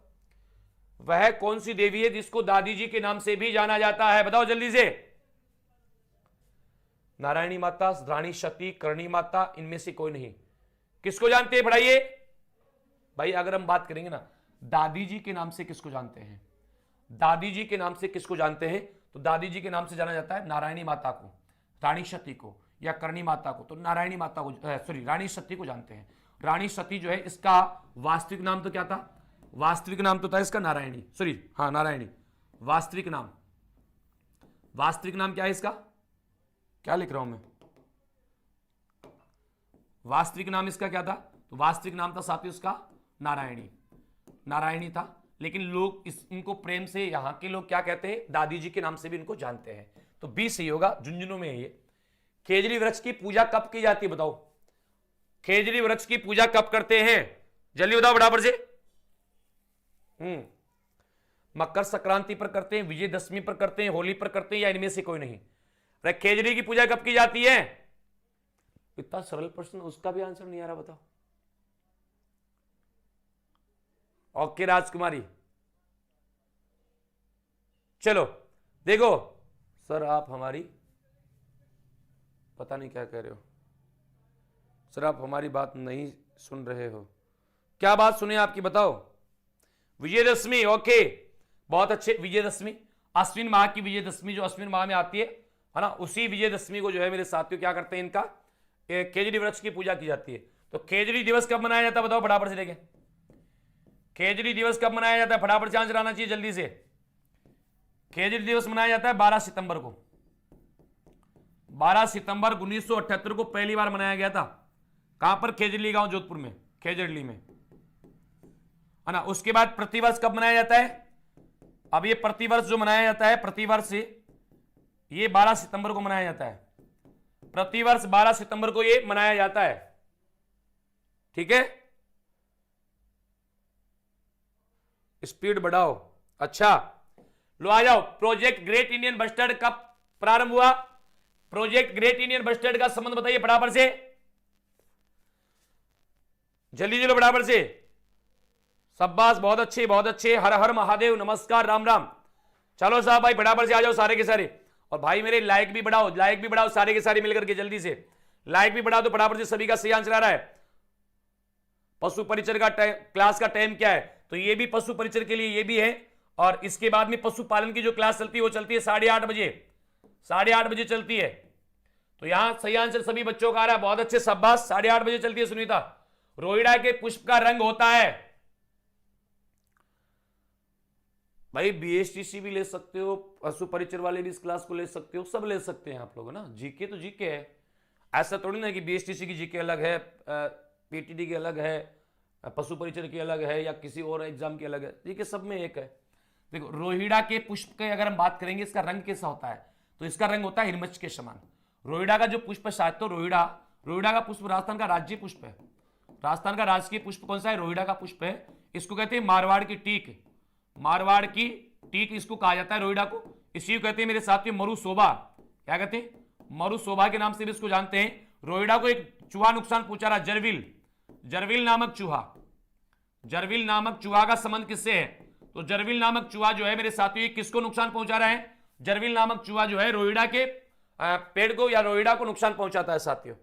वह कौन सी देवी है जिसको दादी जी के नाम से भी जाना जाता है? बताओ जल्दी से। नारायणी माता, रानी सती, करणी माता, इनमें से कोई नहीं। किसको जानते हैं? पढ़ाइए भाई। अगर हम बात करेंगे ना दादी जी के नाम से किसको जानते हैं, दादी जी के नाम से किसको जानते हैं, तो दादी जी के नाम से जाना जाता है नारायणी माता को, रानी सती को, या करणी माता को। तो नारायणी माता को, सॉरी, रानी सती को जानते हैं। रानी सती जो है, इसका वास्तविक नाम तो क्या था? वास्तविक नाम तो था इसका नारायणी, सॉरी, हाँ नारायणी। वास्तविक नाम, वास्तविक नाम क्या है इसका? क्या लिख रहा हूं मैं? वास्तविक नाम इसका क्या था? तो वास्तविक नाम था साथियों इसका नारायणी। नारायणी था, लेकिन लोग इनको प्रेम से, यहां के लोग क्या कहते हैं? दादी जी के नाम से भी इनको जानते हैं। तो बी सही होगा, झुंझुनू में है ये। खेजड़ी वृक्ष की पूजा कब की जाती है? बताओ, खेजड़ी वृक्ष की पूजा कब करते हैं? जल्दी बताओ बराबर से। मकर संक्रांति पर करते हैं, विजयदशमी पर करते हैं, होली पर करते हैं, या इनमें से कोई नहीं? अरे खेजड़ी की पूजा कब की जाती है? इतना सरल प्रश्न, उसका भी आंसर नहीं आ रहा। बताओ। ओके राजकुमारी, चलो देखो सर, आप हमारी, पता नहीं क्या कह रहे हो सर, आप हमारी बात नहीं सुन रहे हो। क्या बात सुने आपकी? बताओ। विजयदशमी, ओके, बहुत अच्छे। विजयदशमी, अश्विन माह की विजयदशमी जो अश्विन माह में आती है ना, उसी विजयदशमी को जो है मेरे साथियों क्या करते हैं, इनका खेजड़ी वृक्ष की पूजा की जाती है। तो खेजड़ी दिवस कब मनाया जाता है? बताओ फटाफट से। देखें, खेजड़ी दिवस कब मनाया जाता है? फटाफट से आंसर आना चाहिए जल्दी से। खेजड़ी दिवस मनाया जाता है 12 सितंबर को। 12 सितंबर 1978 को पहली बार मनाया गया था। कहां पर? खेजड़ी गांव, जोधपुर में, खेजड़ी में, है ना। उसके बाद प्रतिवर्ष कब मनाया जाता है? अब ये प्रतिवर्ष जो मनाया जाता है, प्रतिवर्ष ये 12 सितंबर को मनाया जाता है। प्रतिवर्ष 12 सितंबर को ये मनाया जाता है। ठीक है, स्पीड बढ़ाओ। अच्छा, लो आ जाओ। प्रोजेक्ट ग्रेट इंडियन बस्टर्ड कब प्रारंभ हुआ? प्रोजेक्ट ग्रेट इंडियन बस्टर्ड का संबंध बताइए फटाफट से, जल्दी जल्दी बराबर से। शाबाश, बहुत अच्छे बहुत अच्छे। हर हर महादेव, नमस्कार, राम राम। चलो साहब भाई बराबर से आ जाओ सारे के सारे। और भाई मेरे लाइक भी बढ़ाओ, लाइक भी बढ़ाओ सारे के सारे मिलकर के, जल्दी से लाइक भी बढ़ाओ तो फटाफट से सभी का सही आंसर आ रहा है। पशु परिचर का क्लास का टाइम क्या है? तो ये भी पशु परिचर के लिए ये भी है। और इसके बाद में पशुपालन की जो क्लास चलती है वो चलती है 8:30 बजे, 8:30 बजे चलती है। तो यहां सही आंसर सभी बच्चों का आ रहा है, बहुत अच्छे, शाबाश। 8:30 बजे चलती है सुनीता। रोहिड़ा के पुष्प का रंग होता है भाई, बीएसटीसी भी ले सकते हो, पशु परिचर वाले भी इस क्लास को ले सकते हो, सब ले सकते हैं आप लोग ना। जीके तो जीके है, ऐसा थोड़ी ना कि बीएसटीसी की जीके अलग है, पीटीडी की अलग है, पशु परिचर की अलग है, या किसी और एग्जाम की अलग है। जीके सब में एक है। देखो रोहिड़ा के पुष्प के अगर हम बात करेंगे, इसका रंग कैसा होता है? तो इसका रंग होता है हिरमच के समान। रोहिड़ा का जो पुष्प है, तो रोहिड़ा का पुष्प राजस्थान का राज्य पुष्प है। राजस्थान का राजकीय पुष्प कौन सा है? रोहिड़ा का पुष्प है। इसको कहते हैं मारवाड़ की टीक, मारवाड़ की टीक इसको कहा जाता है रोहिड़ा को। इसी को कहते हैं मेरे साथियों मरुशोभा। क्या कहते हैं? मरुशोभा के नाम से भी इसको जानते हैं। रोहिड़ा को एक चूहा नुकसान पहुंचा रहा, जरविल नामक चूहा। जरविल नामक चूहा का संबंध किससे है? तो जरविल नामक चूहा जो है मेरे साथियों किसको नुकसान पहुंचा रहा है? जरविल नामक चूहा जो है रोहिड़ा के पेड़ को या रोहिड़ा को नुकसान पहुंचाता है साथियों।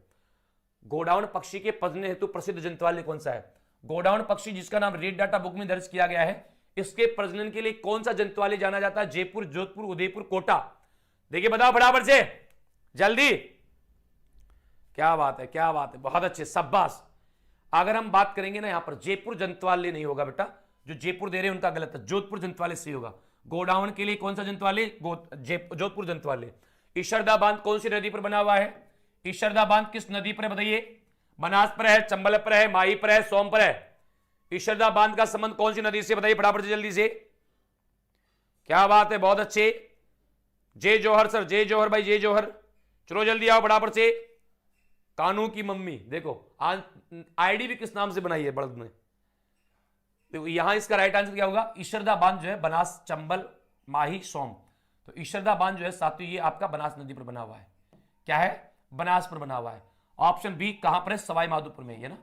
गोडाउन पक्षी के प्रजनन हेतु प्रसिद्ध जंतुवाल्य कौन सा है? गोडाउन पक्षी जिसका नाम रेड डाटा बुक में दर्ज किया गया है, इसके प्रजनन के लिए कौन सा जंतुवाल्य जाना जाता है? जयपुर, जोधपुर, उदयपुर, कोटा। देखिए बताओ फटाफट से जल्दी। क्या बात है, क्या बात है, बहुत अच्छे, शाबाश। अगर हम बात करेंगे ना, यहां पर जयपुर जंतुवाल्य नहीं होगा बेटा, जो जयपुर दे रहे हैं उनका गलत है, जोधपुर जंतुवाल्य सही होगा। गोडाउन के लिए कौन सा जंतुवाल्य? जोधपुर जंतुवाल्य। ईशरदा बांध कौन सी नदी पर बना हुआ है? ईशरदा बांध किस नदी पर बताइए? बनास पर है, चंबल पर है, माही पर है, सोम पर है। ईशरदा बांध का संबंध कौन सी नदी से बताइए फटाफट से जल्दी से। क्या बात है, बहुत अच्छे। जय जौहर सर, जय जौहर भाई, जय जौहर। चलो जल्दी आओ फटाफट से। कानू की मम्मी, देखो आईडी भी किस नाम से बनाई है बड़द ने। तो यहां इसका राइट आंसर क्या होगा? ईशरदा बांध जो है बनास, चंबल, माही, सोम। तो ईशरदा बांध जो है साथियों ये आपका बनास नदी पर बना हुआ है। क्या है? बनास पर बना हुआ है। ऑप्शन बी कहां पर है? सवाई माधोपुर में, ये ना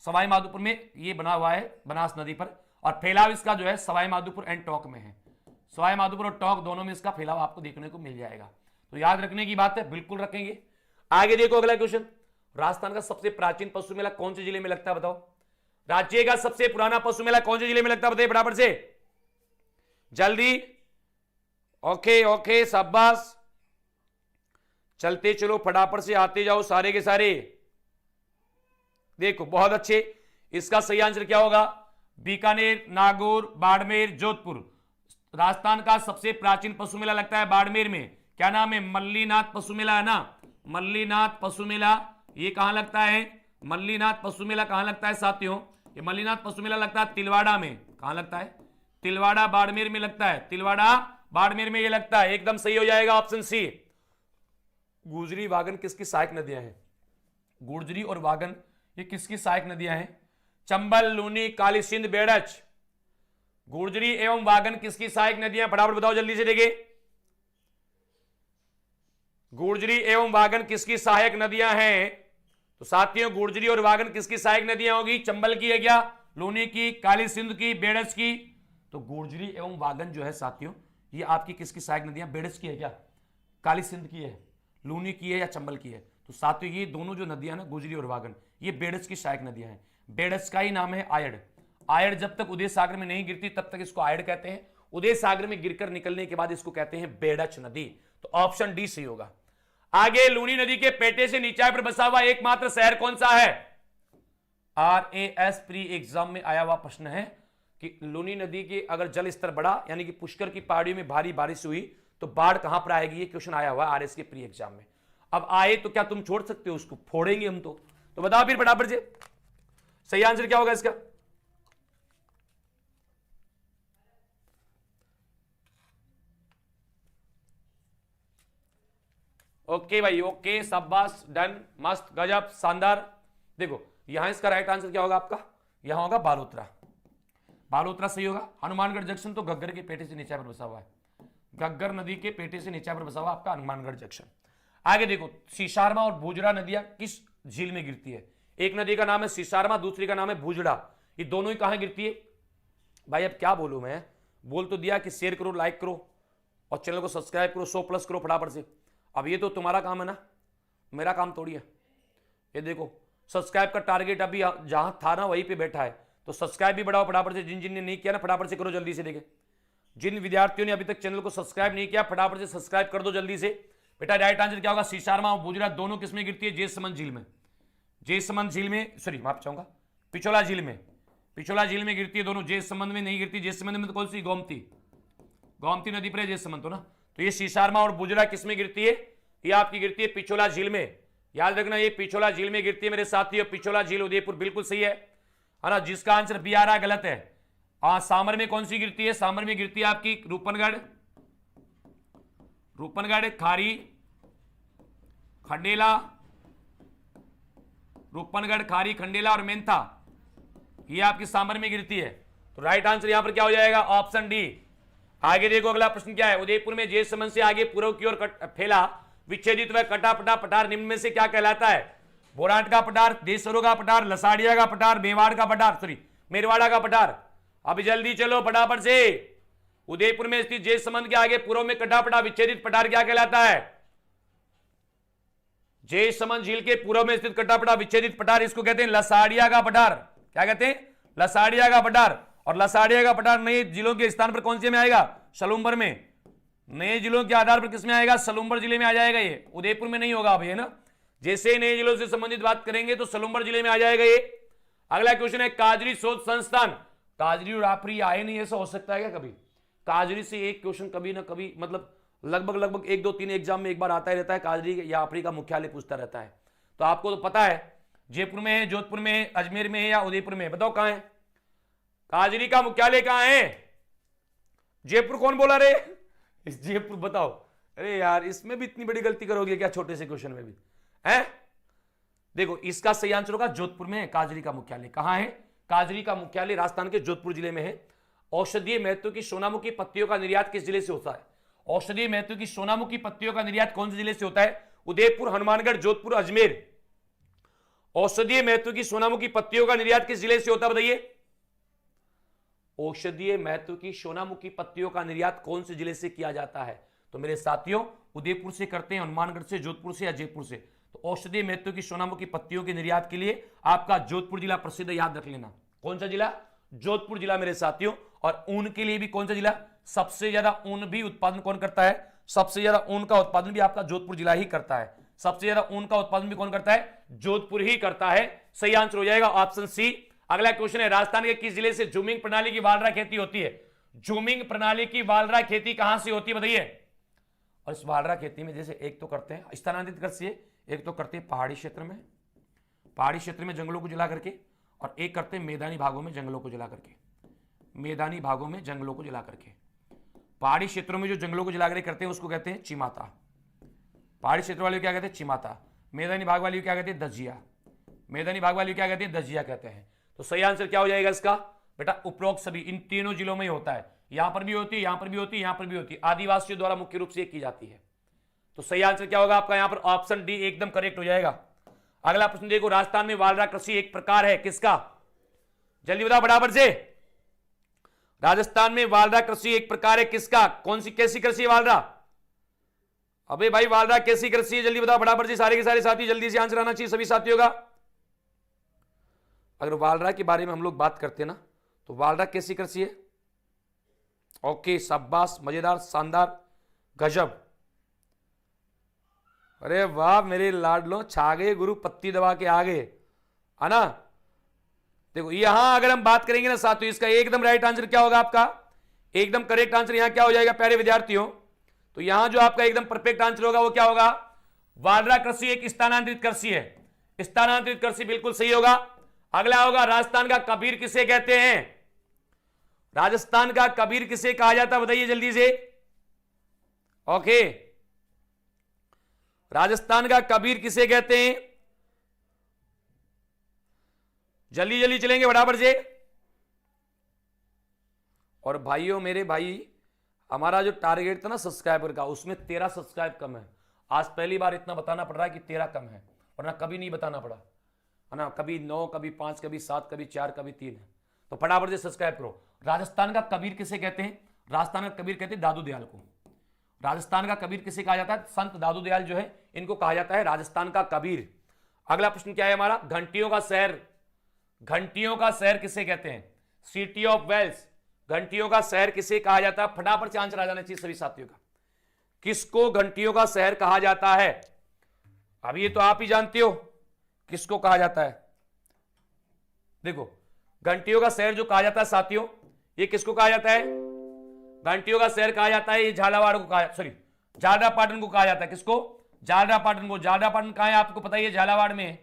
सवाई माधोपुर में ये बना हुआ है बनास नदी पर। और फैलाव इसका जो है सवाई माधोपुर एंड टोंक में है। सवाई माधोपुर और टोंक दोनों में इसका फैलाव आपको देखने को मिल जाएगा। तो याद रखने की बात है, बिल्कुल रखेंगे। आगे देखो अगला क्वेश्चन। राजस्थान का सबसे प्राचीन पशु मेला कौन से जिले में लगता है बताओ? राज्य का सबसे पुराना पशु मेला कौन से जिले में लगता है बताइए फटाफट से जल्दी। ओके ओके, शाबाश। चलते चलो फटाफट से, आते जाओ सारे के सारे। देखो बहुत अच्छे, इसका सही आंसर क्या होगा? बीकानेर, नागौर, बाड़मेर, जोधपुर। राजस्थान का सबसे प्राचीन पशु मेला लगता है बाड़मेर में। क्या नाम है? मल्लीनाथ पशु मेला है ना, मल्लीनाथ पशु मेला। ये कहां लगता है? मल्लीनाथ पशु मेला कहां लगता है साथियों? ये मल्लीनाथ पशु मेला लगता है तिलवाड़ा में। कहां लगता है? तिलवाड़ा बाड़मेर में लगता है। तिलवाड़ा बाड़मेर में ये लगता है, एकदम सही हो जाएगा ऑप्शन सी। गुजरी, वागन किसकी सहायक नदियां हैं? गुर्जरी और वागन ये किसकी सहायक नदियां हैं? चंबल, लूनी, काली सिंध, बेड़च। गुर्जरी एवं वागन किसकी सहायक नदियां? फटाफट बताओ जल्दी से। देखिए गुर्जरी एवं वागन किसकी सहायक नदियां हैं? तो साथियों गुर्जरी और वागन किसकी सहायक नदियां होगी? चंबल की है क्या? लूनी की, काली सिंध की, बेड़च की। तो गुर्जरी एवं वागन जो है साथियों ये आपकी किसकी सहायक नदियां? बेड़च की है क्या? काली सिंध की है, लूनी की है या चंबल की है? तो साथियों ये दोनों जो नदियां ना गुर्जरी और वागन ये बेड़च की सहायक नदियां हैं। बेड़च का ही नाम है आयड़। आयड़ जब तक उदय सागर में नहीं गिरती तब तक इसको आयड़ कहते हैं। उदय सागर में गिरकर निकलने के बाद इसको कहते हैं बेड़च नदी। तो ऑप्शन डी सही होगा। आगे, लूनी नदी के पेटे से नीचाई पर बसा हुआ एकमात्र शहर कौन सा है? RAS प्री एग्जाम में आया हुआ प्रश्न है कि लूनी नदी के अगर जल स्तर बढ़ा यानी कि पुष्कर की पहाड़ियों में भारी बारिश हुई तो बाढ़ कहां पर आएगी? ये क्वेश्चन आया हुआ RS के प्री एग्जाम में। अब आए तो क्या तुम छोड़ सकते हो उसको? फोड़ेंगे हम तो बताओ फिर फटाफट से सही आंसर क्या होगा इसका? ओके भाई, ओके, शाबाश, डन, मस्त, गजब, शानदार। देखो यहां इसका राइट आंसर क्या होगा आपका, यहां होगा बालोतरा। बालोतरा सही होगा। हनुमानगढ़ जंक्शन तो घग्गर के पेटे से नीचे पर बसा हुआ है, घग्गर नदी के पेटे से नीचे पर बसा हुआ आपका हनुमानगढ़ जंक्शन। आगे देखो, सीसारमा और भूजड़ा नदियां किस झील में गिरती है। एक नदी का नाम है सीसारमा, दूसरी का नाम है भूजड़ा। ये दोनों ही कहां गिरती है भाई? अब क्या बोलूं मैं, बोल तो दिया कि शेयर करो, लाइक करो और चैनल को सब्सक्राइब करो, 100+ करो फटाफट से। अब ये तो तुम्हारा काम है ना, मेरा काम थोड़ी है। ये देखो सब्सक्राइब का टारगेट अभी जहां था ना वहीं पे बैठा है, तो सब्सक्राइब भी बढ़ाओ फटाफट से। जिन जिन ने नहीं किया ना फटाफट से करो जल्दी से। देखे जिन विद्यार्थियों ने अभी तक चैनल को सब्सक्राइब नहीं किया फटाफट से सब्सक्राइब कर दो जल्दी से। बेटा राइट आंसर क्या होगा? सीसारमा और भूजड़ा दोनों किसमें गिरती है? जेसमंद झील में। जेसमंद झील में, सॉरी माफ चाहूंगा, पिछोला झील में। पिछोला झील में गिरती है दोनों, जेसमंद में नहीं गिरती। जेसमंद में तो कौन सी? गोमती, गोमती नदी पर है जेसमंद तो ना। तो ये सीसारमा और भूजड़ा किसमें गिरती है? ये आपकी गिरती है पिछोला झील में। याद रखना ये पिछोला झील में गिरती है मेरे साथियों। पिछोला झील उदयपुर बिल्कुल सही है ना। जिसका आंसर बी आ रहा है गलत है। सामर में कौन सी गिरती है? सामर में गिरती है आपकी रूपनगढ़, रूपनगढ़, खारी, खंडेला, रूपनगढ़, खारी, खंडेला और मेंथा, ये आपकी सामर में गिरती है। तो राइट आंसर यहां पर क्या हो जाएगा? Option D. आगे देखो अगला प्रश्न क्या है? उदयपुर में जेसमंद से आगे पूर्व की ओर फैला विच्छेदित व कटापटा पठार निम्न में से क्या कहलाता है? बोराट का पठार, देशरों का पठार, लसाड़िया का पठार, मेवाड़ का पठार, सॉरी मेरवाड़ा का पठार। अब जल्दी चलो फटाफट से। उदयपुर में स्थित जेसमंद के आगे पूर्व में कटापटा विच्छेदित पठार क्या कहलाता है? जेसमंद झील के पूर्व में स्थित कटापटा विच्छेदित पठार, इसको कहते हैं लसाड़िया का पठार। क्या कहते हैं? लसाड़िया का पठार। और लसाड़िया का पठार नए जिलों के स्थान पर कौन से में आएगा? सलूम्बर में। नए जिलों के आधार पर किसमें आएगा? सलूम्बर जिले में आ जाएगा। ये उदयपुर में नहीं होगा अब, ये ना। जैसे नए जिलों से संबंधित बात करेंगे तो सलूम्बर जिले में आ जाएगा ये। अगला क्वेश्चन है काजरी शोध संस्थान। काजरी और आपरी आए नहीं, ऐसा हो सकता है क्या कभी? काजरी से एक क्वेश्चन कभी ना कभी, मतलब लगभग 1, 2, 3 एग्जाम में एक बार आता ही रहता है। काजरी या आपरी का मुख्यालय पूछता रहता है। तो आपको तो पता है जयपुर में है, जोधपुर में है, अजमेर में है या उदयपुर में है? बताओ कहां है काजरी का मुख्यालय? कहां है? जयपुर कौन बोला रे? इस जयपुर बताओ। अरे यार इसमें भी इतनी बड़ी गलती करोगे क्या छोटे से क्वेश्चन में भी? है देखो इसका सही आंसर होगा जोधपुर में है काजरी का मुख्यालय। कहां है? काजरी का मुख्यालय राजस्थान के जोधपुर जिले में है। औषधीय महत्व की सोनामुखी पत्तियों का निर्यात किस जिले से होता है? औषधीय महत्व की सोनामुखी पत्तियों का निर्यात कौन से जिले से होता है? उदयपुर, हनुमानगढ़, जोधपुर, अजमेर। औषधीय महत्व की सोनामुखी पत्तियों का निर्यात किस जिले से होता है बताइए? औषधीय महत्व की सोनामुखी पत्तियों का निर्यात कौन से जिले से किया जाता है? तो मेरे साथियों उदयपुर से करते हैं, हनुमानगढ़ से, जोधपुर से या जयपुर से। तो औषधीय महत्व की सोनामुखी पत्तियों के निर्यात के लिए आपका जोधपुर जिला प्रसिद्ध है, याद रख लेना। कौन सा जिला? जोधपुर जिला मेरे साथियों। और ऊन के लिए भी कौन सा जिला? सबसे ज्यादा ऊन भी उत्पादन कौन करता है? सबसे ज्यादा ऊन का उत्पादन भी आपका जोधपुर जिला ही करता है। सबसे ज्यादा ऊन का उत्पादन भी कौन करता है? जोधपुर ही करता है। सही आंसर हो जाएगा ऑप्शन सी। अगला क्वेश्चन है राजस्थान के किस जिले से जूमिंग प्रणाली की वालरा खेती होती है? जूमिंग प्रणाली की वालरा खेती कहां से होती है बताइए? और इस वालरा खेती में जैसे एक तो करते हैं स्थानांतरित कृषि, एक तो करते हैं पहाड़ी क्षेत्र में, पहाड़ी क्षेत्र में जंगलों को जला करके, और एक करते हैं मैदानी भागों में जंगलों को जला करके। मैदानी भागों में जंगलों को जला करके। पहाड़ी क्षेत्रों में जो जंगलों को जला करके करते हैं उसको कहते हैं चिमाता। पहाड़ी क्षेत्र वाले क्या कहते हैं? चिमाता। मैदानी भाग वाली क्या कहते हैं? दजिया। मैदानी भाग वाली क्या कहते हैं? दजिया कहते हैं। तो सही आंसर क्या हो जाएगा इसका बेटा? उपरोक्त सभी इन तीनों जिलों में ही होता है। यहां पर भी होती है, यहां पर भी होती है, यहां पर भी होती है। आदिवासियों द्वारा मुख्य रूप से की जाती है। तो सही आंसर क्या होगा आपका? यहां पर ऑप्शन डी एकदम करेक्ट हो जाएगा। अगला प्रश्न देखो, राजस्थान में वालरा कृषि एक प्रकार है किसका? जल्दी बताओ बराबर से। राजस्थान में वालरा कृषि एक प्रकार है किसका? कौन सी कैसी कृषि है वालरा? अबे भाई वालरा कैसी कृषि है? जल्दी बताओ बराबर से। सारे के सारे साथी जल्दी से आंसर आना चाहिए सभी साथियों का। अगर वालरा के बारे में हम लोग बात करते हैं ना तो वालरा कैसी कृषि है? ओके शाबाश, मजेदार, शानदार, गजब। अरे वाह मेरे लाडलो, छा गए गुरु, पत्ती दबा के आ गए, है ना। देखो यहां अगर हम बात करेंगे ना साथियों, इसका एकदम राइट आंसर क्या होगा आपका? एकदम करेक्ट आंसर यहां क्या हो जाएगा प्यारे विद्यार्थियों? तो यहां जो आपका एकदम परफेक्ट आंसर होगा वो क्या होगा? वालरा कृषि एक स्थानांतरित कृषि है। स्थानांतरित कृषि बिल्कुल सही होगा। अगला होगा राजस्थान का कबीर किसे कहते हैं? राजस्थान का कबीर किसे कहा जाता है बताइए जल्दी से। ओके राजस्थान का कबीर किसे कहते हैं? जल्दी जल्दी चलेंगे बराबर से। और भाइयों मेरे भाई, हमारा जो टारगेट था ना सब्सक्राइबर का, उसमें 13 सब्सक्राइब कम है। आज पहली बार इतना बताना पड़ रहा है कि 13 कम है, वरना कभी नहीं बताना पड़ा है ना। कभी 9, कभी 5, कभी 7, कभी 4, कभी 3 है। तो फटाफट से सब्सक्राइब करो। राजस्थान का कबीर किसे कहते हैं? राजस्थान का कबीर कहते हैं दादू दयाल को। राजस्थान का कबीर किसे कहा जाता है? संत दादू दयाल जो है, इनको कहा जाता है राजस्थान का कबीर। अगला प्रश्न क्या है हमारा? घंटियों का शहर, घंटियों का शहर किसे कहते हैं? सिटी ऑफ वेल्स, घंटियों का शहर किसे कहा जाता है? फटाफट से आंसर आ जाना चाहिए सभी साथियों का। किसको घंटियों का शहर कहा जाता है? अभी ये तो आप ही जानते हो किसको कहा जाता है। देखो, घंटियों का शहर जो कहा जाता है साथियों, ये किसको कहा जाता है? घंटियों का शहर कहा जाता है, ये झालावाड़ को कहा, सॉरी झालरापाटन को कहा जाता है। किसको? झालरापाटन को। झालरापाटन कहां है आपको पता ही है? झालावाड़ में।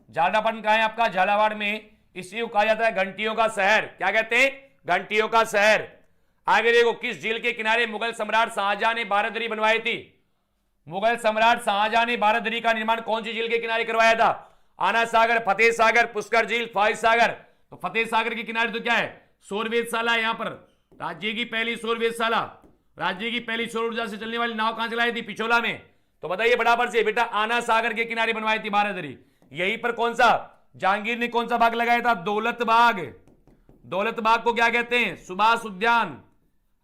झालरापाटन कहां है आपका? झालावाड़ में। इसी को कहा जाता है घंटियों का शहर। क्या कहते हैं? घंटियों का शहर। आगे देखो, किस झील के किनारे मुगल सम्राट शाहजहां ने बारादरी बनवाई थी? मुगल सम्राट शाहजहां ने बारादरी का निर्माण कौन सी झील के किनारे करवाया था? आना सागर, फतेह सागर, पुष्कर झील, फाइज सागर। तो फतेह सागर के किनारे तो क्या है? सौर वेधशाला है। यहां पर राज्य की पहली सौर वेधशाला, राज्य की पहली सौर ऊर्जा से चलने वाली नाव कहां चलाई थी? पिछोला में। तो बताइए बराबर से बेटा, आना सागर के किनारे बनवाई थी बारादरी। यहीं पर कौन सा जहांगीर ने कौन सा बाग लगाया था? दौलत बाग। दौलत बाग को क्या कहते हैं? सुभाष उद्यान।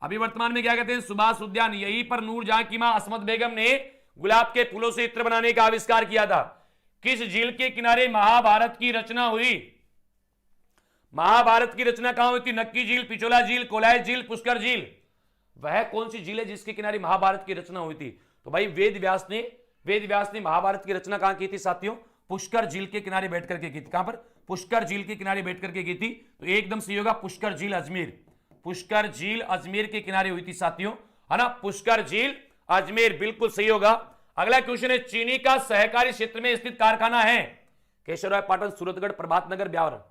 अभी वर्तमान में क्या कहते हैं? सुभाष उद्यान। यहीं पर नूरजहां की मां असमत बेगम ने गुलाब के फूलों से इत्र बनाने का आविष्कार किया था। किस झील के किनारे महाभारत की रचना हुई? महाभारत की रचना कहां हुई थी? नक्की झील, पिछोला झील, कोलाय झील, पुष्कर झील। वह कौन सी झील है जिसके किनारे महाभारत की रचना हुई थी? तो भाई वेद व्यास ने महाभारत की रचना कहां की थी साथियों? पुष्कर झील के किनारे बैठ करके की थी। कहां पर? पुष्कर झील के किनारे बैठ करके की थी। तो एकदम सही होगा पुष्कर झील अजमेर। पुष्कर झील अजमेर के किनारे हुई थी साथियों, है ना। पुष्कर झील अजमेर बिल्कुल सही होगा। अगला क्वेश्चन है, चीनी का सहकारी क्षेत्र में स्थित कारखाना है? केशवराय पाटन, सूरतगढ़, प्रभात नगर, ब्यावर।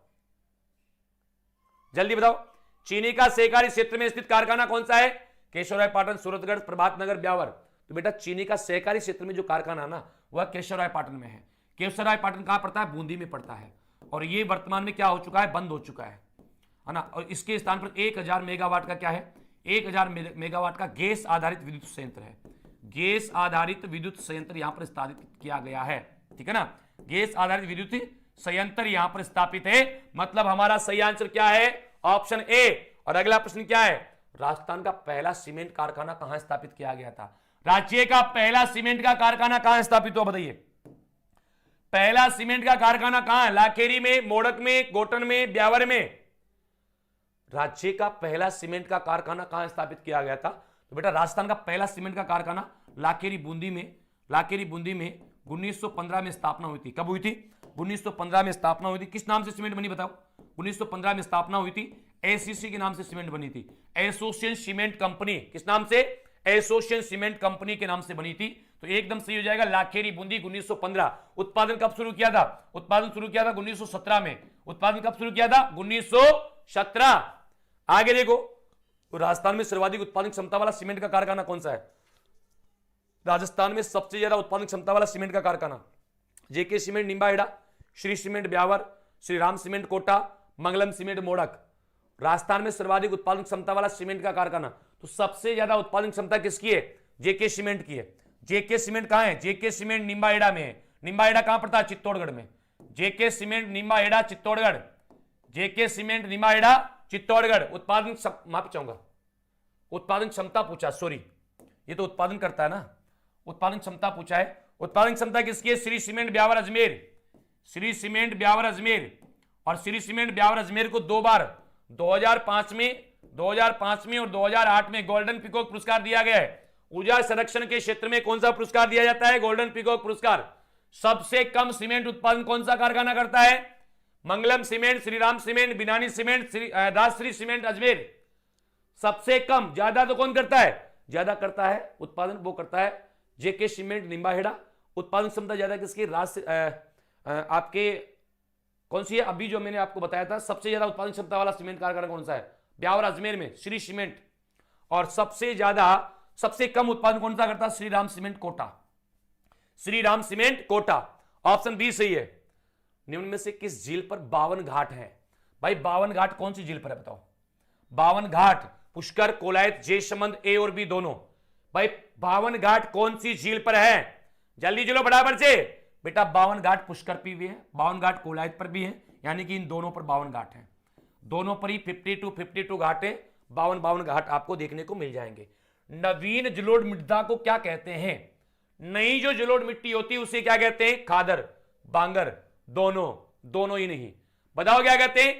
जल्दी बताओ, चीनी का सहकारी क्षेत्र में स्थित कारखाना कौन सा है? केशवराय पाटन, सूरतगढ़, प्रभात नगर, ब्यावर। तो बेटा चीनी का सहकारी क्षेत्र में जो कारखाना है ना, वह केशवराय पाटन में है। केशवराय पाटन कहां पड़ता है? बूंदी में पड़ता है। और ये वर्तमान में क्या हो चुका है? बंद हो चुका है ना। और इसके स्थान पर 1000 मेगावाट का क्या है? 1000 मेगावाट का गैस आधारित विद्युत संयंत्र है। गैस आधारित विद्युत संयंत्र यहां पर स्थापित किया गया है, ठीक है ना। गैस आधारित विद्युत संयंत्र यहां पर स्थापित है। मतलब हमारा सही आंसर क्या है? Option A. और अगला प्रश्न क्या है? राजस्थान का पहला सीमेंट कारखाना कहां स्थापित किया गया था? राज्य का पहला सीमेंट का कारखाना कहां स्थापित हुआ बताइए? पहला सीमेंट का कारखाना कहां है? लाखेरी में, मोड़क में, गोटन में, ब्यावर में। राज्य का पहला सीमेंट का कारखाना कहां स्थापित किया गया था? तो बेटा राजस्थान का पहला सीमेंट का कारखाना लाखेरी बूंदी में, लाखेरी बूंदी में 1915 में स्थापना हुई थी। कब हुई थी? 1915 में स्थापना हुई थी। किस नाम से सीमेंट बनी बताओ? 1915 में स्थापना हुई थी, एसीसी के नाम से सीमेंट बनी थी। Association cement company. किस नाम से? एसोसिएशन सीमेंट कंपनी के नाम से बनी थी। तो एकदम सही हो जाएगा लाखेरी बूंदी 1915। उत्पादन कब शुरू किया था? उत्पादन शुरू किया था 1917 में। उत्पादन कब शुरू किया था? 1917। आगे देखो, तो राजस्थान में सर्वाधिक उत्पादन क्षमता वाला सीमेंट का कारखाना कौन सा है? राजस्थान में सबसे ज्यादा उत्पादन क्षमता वाला सीमेंट का कारखाना JK cement Nimbahera, Shree cement Beawar, Shri Ram cement Kota, Mangalam cement Modak. Rajasthan में सर्वाधिक उत्पादन क्षमता वाला सीमेंट का कारखाना। तो सबसे ज्यादा उत्पादन क्षमता किसकी है? जेके सीमेंट की है। जेके सीमेंट कहां है? जेके सीमेंट निम्बाहेड़ा में है। निम्बाहेड़ा कहां पड़ता है? चित्तौड़गढ़ में। जेके सीमेंट निम्बाहेड़ा चित्तौड़गढ़। जेके सीमेंट निम्बाहेड़ा चित्तौड़गढ़। उत्पादन माफी चाहूंगा, उत्पादन क्षमता पूछा, सॉरी, ये तो उत्पादन करता है ना, उत्पादन क्षमता पूछा है। उत्पादन क्षमता किसकी है? श्री सीमेंट ब्यावर अजमेर। श्री सीमेंट ब्यावर अजमेर। और श्री सीमेंट ब्यावर अजमेर को 2 बार 2005 में और 2008 में गोल्डन पीकॉक पुरस्कार दिया गया है। ऊर्जा संरक्षण के क्षेत्र में कौन सा पुरस्कार दिया जाता है? गोल्डन पीकॉक पुरस्कार। सबसे कम सीमेंट उत्पादन कौन सा कारखाना करता है? मंगलम सीमेंट, श्रीराम सीमेंट, बिनानी सीमेंट, राजश्री सीमेंट अजमेर। सबसे कम। ज्यादा तो कौन करता है? ज्यादा करता है उत्पादन, वो करता है जेके सीमेंट निम्बाहेड़ा। उत्पादन क्षमता ज्यादा किसकी? आपके कौन सी है? अभी जो मैंने आपको बताया था, सबसे ज्यादा उत्पादन क्षमता वाला सीमेंट कारखाना कौन सा है? ब्यावर अजमेर में श्री सीमेंट। और सबसे ज्यादा, सबसे कम उत्पादन कौन सा करता है? Shriram cement Kota. Shri Ram cement Kota, option B सही है। निम्न में से किस झील पर 52 घाट है? भाई 52 घाट कौन सी झील पर है बताओ? 52 घाट पुष्कर, कोलायत, जयसमंद, ए और बी दोनों। भाई 52 घाट कौन सी झील पर है? जल्दी चलो बराबर से बेटा। 52 घाट पुष्कर पर भी है, 52 घाट कोलायत पर भी है, यानी कि इन दोनों पर 52 घाट हैं। दोनों पर ही 52 घाट है, 52 घाट आपको देखने को मिल जाएंगे। नवीन जलोढ़ मृदा को क्या कहते हैं? नई जो जलोढ़ मिट्टी होती है उसे क्या कहते हैं? खादर, बांगर, दोनों ही नहीं। बताओ क्या कहते हैं?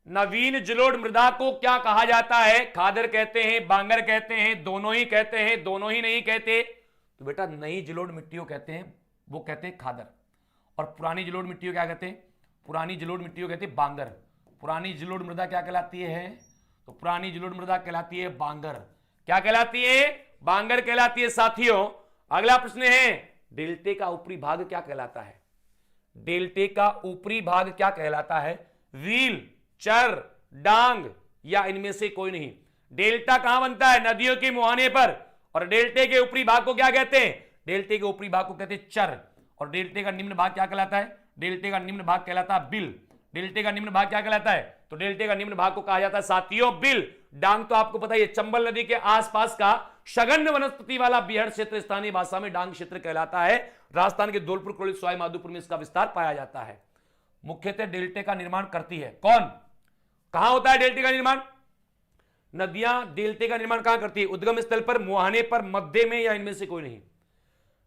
नवीन जलोढ़ मृदा को क्या कहा जाता है? खादर कहते हैं, बांगर कहते हैं, दोनों ही कहते हैं, दोनों ही नहीं कहते। तो बेटा नई जलोढ़ मिट्टियों कहते हैं, वो कहते हैं खादर। और पुरानी जलोढ़ मिट्टियों क्या कहते हैं? पुरानी जलोढ़ मिट्टियों कहते हैं बांगर। पुरानी जलोढ़ मृदा क्या कहलाती है? तो पुरानी जलोढ़ मृदा कहलाती है बांगर। क्या कहलाती है? बांगर कहलाती है। साथियों अगला प्रश्न है, डेल्टे का ऊपरी भाग क्या कहलाता है? डेल्टे का ऊपरी भाग क्या कहलाता है? व्हील, चर, डांग या इनमें से कोई नहीं। डेल्टा कहां बनता है? नदियों के मुहाने पर। और डेल्टे के ऊपरी भाग को क्या कहते हैं? डेल्टे के ऊपरी भाग को कहते हैं चर। और डेल्टे का निम्न भाग क्या कहलाता है? डेल्टे का निम्न भाग कहलाता है बिल। डेल्टे का निम्न भाग क्या कहलाता है? तो डेल्टे का निम्न भाग को कहा जाता है साथियों बिल। डांग तो आपको पता ही है, चंबल नदी के आसपास का सघन वनस्पति वाला बिहड़ क्षेत्र स्थानीय भाषा में डांग क्षेत्र कहलाता है। राजस्थान के धौलपुर, कोलित, सवाई माधोपुर में इसका विस्तार पाया जाता है। मुख्यतः डेल्टे का निर्माण करती है कौन? कहां होता है डेल्टे का निर्माण? नदियां डेल्टे का निर्माण कहां करती है? उद्गम स्थल पर, मुहाने पर, मध्य में या इनमें से कोई नहीं।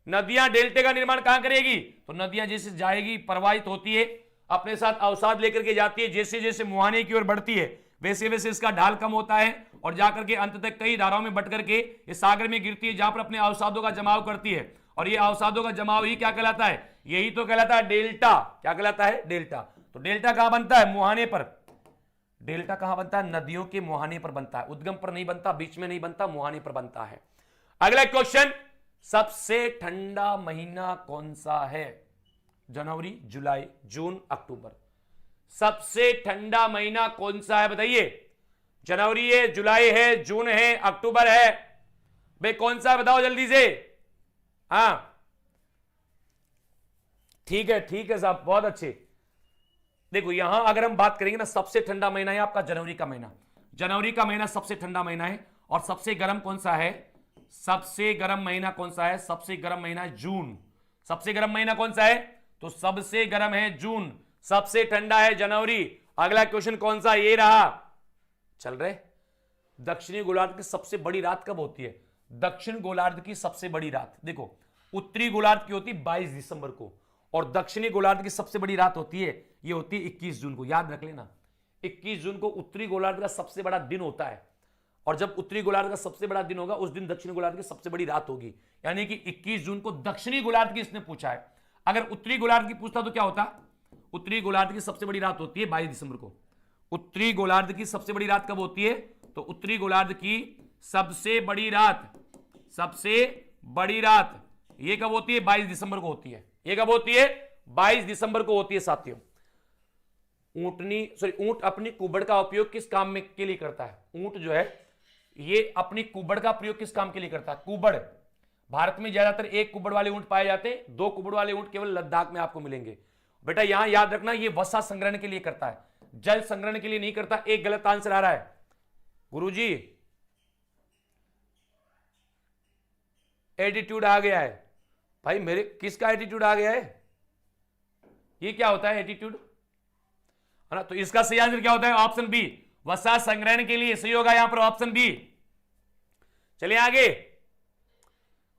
नदियां डेल्टे का निर्माण कहां करेगी? तो नदियां जैसे जाएगी, प्रवाहित होती है, अपने साथ अवसाद लेकर के जाती है, जैसे जैसे मुहाने की ओर बढ़ती है वैसे वैसे इसका ढाल कम होता है और जाकर के अंत तक कई धाराओं में बट करके इस सागर में गिरती है, जहां पर अपने अवसादों का जमाव करती है। और ये अवसादों का जमाव ही क्या कहलाता है? यही तो कहलाता है डेल्टा। क्या कहलाता है? डेल्टा। तो डेल्टा कहां बनता है? मुहाने पर। डेल्टा कहां बनता है? नदियों के मुहाने पर बनता है। उद्गम पर नहीं बनता, बीच में नहीं बनता, मुहाने पर बनता है। अगला क्वेश्चन, सबसे ठंडा महीना कौन सा है? जनवरी, जुलाई, जून, अक्टूबर। सबसे ठंडा महीना कौन सा है बताइए? जनवरी है, जुलाई है, जून है, अक्टूबर है? भाई कौन सा बताओ जल्दी से। हाँ ठीक है साहब, बहुत अच्छे। देखो यहां अगर हम बात करेंगे ना, सबसे ठंडा महीना है आपका जनवरी का महीना। जनवरी का महीना सबसे ठंडा महीना है। और सबसे गर्म कौन सा है? सबसे गर्म महीना कौन सा है? सबसे गर्म महीना है जून। सबसे गर्म महीना कौन सा है? तो सबसे गर्म है जून। सबसे ठंडा है जनवरी। अगला क्वेश्चन कौन सा? ये रहा। चल रहे, दक्षिणी गोलार्ध की सबसे बड़ी रात कब होती है? दक्षिण गोलार्ध की सबसे बड़ी रात, देखो उत्तरी गोलार्ध की होती है 22 दिसंबर को, और दक्षिणी गोलार्ध की सबसे बड़ी रात होती है, ये होती है 21 जून को। याद रख लेना, 21 जून को उत्तरी गोलार्ध का सबसे बड़ा दिन होता है। और जब उत्तरी गोलार्ध का सबसे बड़ा दिन होगा, उस दिन दक्षिणी गोलार्ध की सबसे बड़ी रात होगी। यानी कि 21 जून को दक्षिणी गोलार्ध की इसने पूछा है। अगर उत्तरी गोलार्ध की पूछता तो क्या होता? उत्तरी गोलार्ध की सबसे बड़ी रात होती है 22 दिसंबर को। उत्तरी गोलार्ध की सबसे बड़ी रात कब होती है? तो उत्तरी गोलार्ध की सबसे बड़ी रात, सबसे बड़ी रात ये कब होती है? 22 दिसंबर को होती है। ये कब होती है? 22 दिसंबर को होती है साथियों। ऊंट अपनी कुबड़ का उपयोग किस काम में के लिए करता है? ऊंट जो है ये अपनी कुबड़ का प्रयोग किस काम के लिए करता है? कुबड़। भारत में ज्यादातर एक कुबड़ वाले ऊंट पाए जाते हैं, दो कुबड़ वाले ऊंट केवल लद्दाख में आपको मिलेंगे। बेटा यहां याद रखना, ये वसा संग्रहण के लिए करता है, जल संग्रहण के लिए नहीं करता। एक गलत आंसर आ रहा है गुरुजी, एटीट्यूड आ गया है। भाई मेरे किसका एटीट्यूड आ गया है? ये क्या होता है एटीट्यूड, है ना? तो इसका सही आंसर क्या होता है? ऑप्शन बी, वसा संग्रहण के लिए। सही होगा यहां पर ऑप्शन बी। चलिए आगे।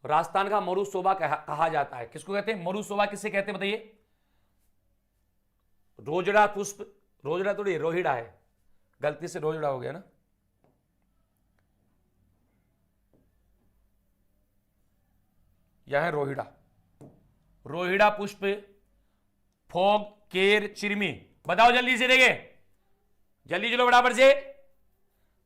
राजस्थान का मरुसोबा कहा जाता है, किसको कहते हैं? मरुसोबा किसे कहते हैं बताइए? रोजड़ा पुष्प, रोजड़ा थोड़ी, रोहिड़ा है, गलती से रोजड़ा हो गया ना। यह है रोहिड़ा। रोहिड़ा पुष्प, फोग, केर, चिरमी। बताओ जल्दी से, देखे जल्दी चलो बराबर से।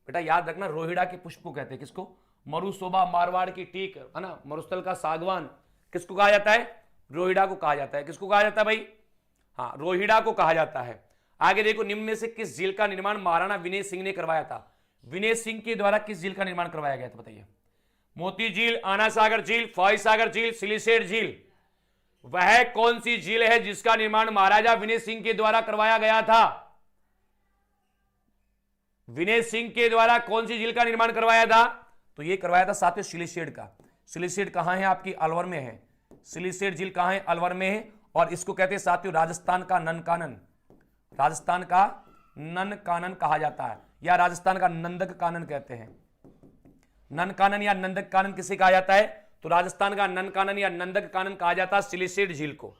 बेटा याद रखना, रोहिड़ा के पुष्प को कहते हैं किसको? मरुसोबा, मारवाड़ की टीक, है ना, मरुस्थल का सागवान, किसको कहा जाता है? रोहिड़ा को कहा जाता है। किसको कहा जाता है भाई? हाँ, रोहिड़ा को कहा जाता है। आगे देखो, निम्न में से किस झील का निर्माण महाराणा विनय सिंह ने करवाया था? विनय सिंह के द्वारा किस झील का निर्माण करवाया गया था बताइए? मोती झील, आना सागर झील, फॉय सागर झील, सिलिसेट झील। वह कौन सी झील है जिसका निर्माण महाराजा विनय सिंह के द्वारा करवाया गया था? विनय सिंह के द्वारा कौन सी झील का निर्माण करवाया था? तो यह करवाया था साथियों सिलिसेट का। सिलिसेट कहां है? आपकी अलवर में है। सिलिसेट झील कहां है? अलवर में है। और इसको कहते हैं साथियों राजस्थान का ननकानन। राजस्थान का ननकानन कहा जाता है, या राजस्थान का नंदक कानन कहते हैं। ननकानन या नंदक कानन किसे कहा जाता है? तो राजस्थान का ननकानन या नंदक कानन कहा जाता है सिलिसेट झील को।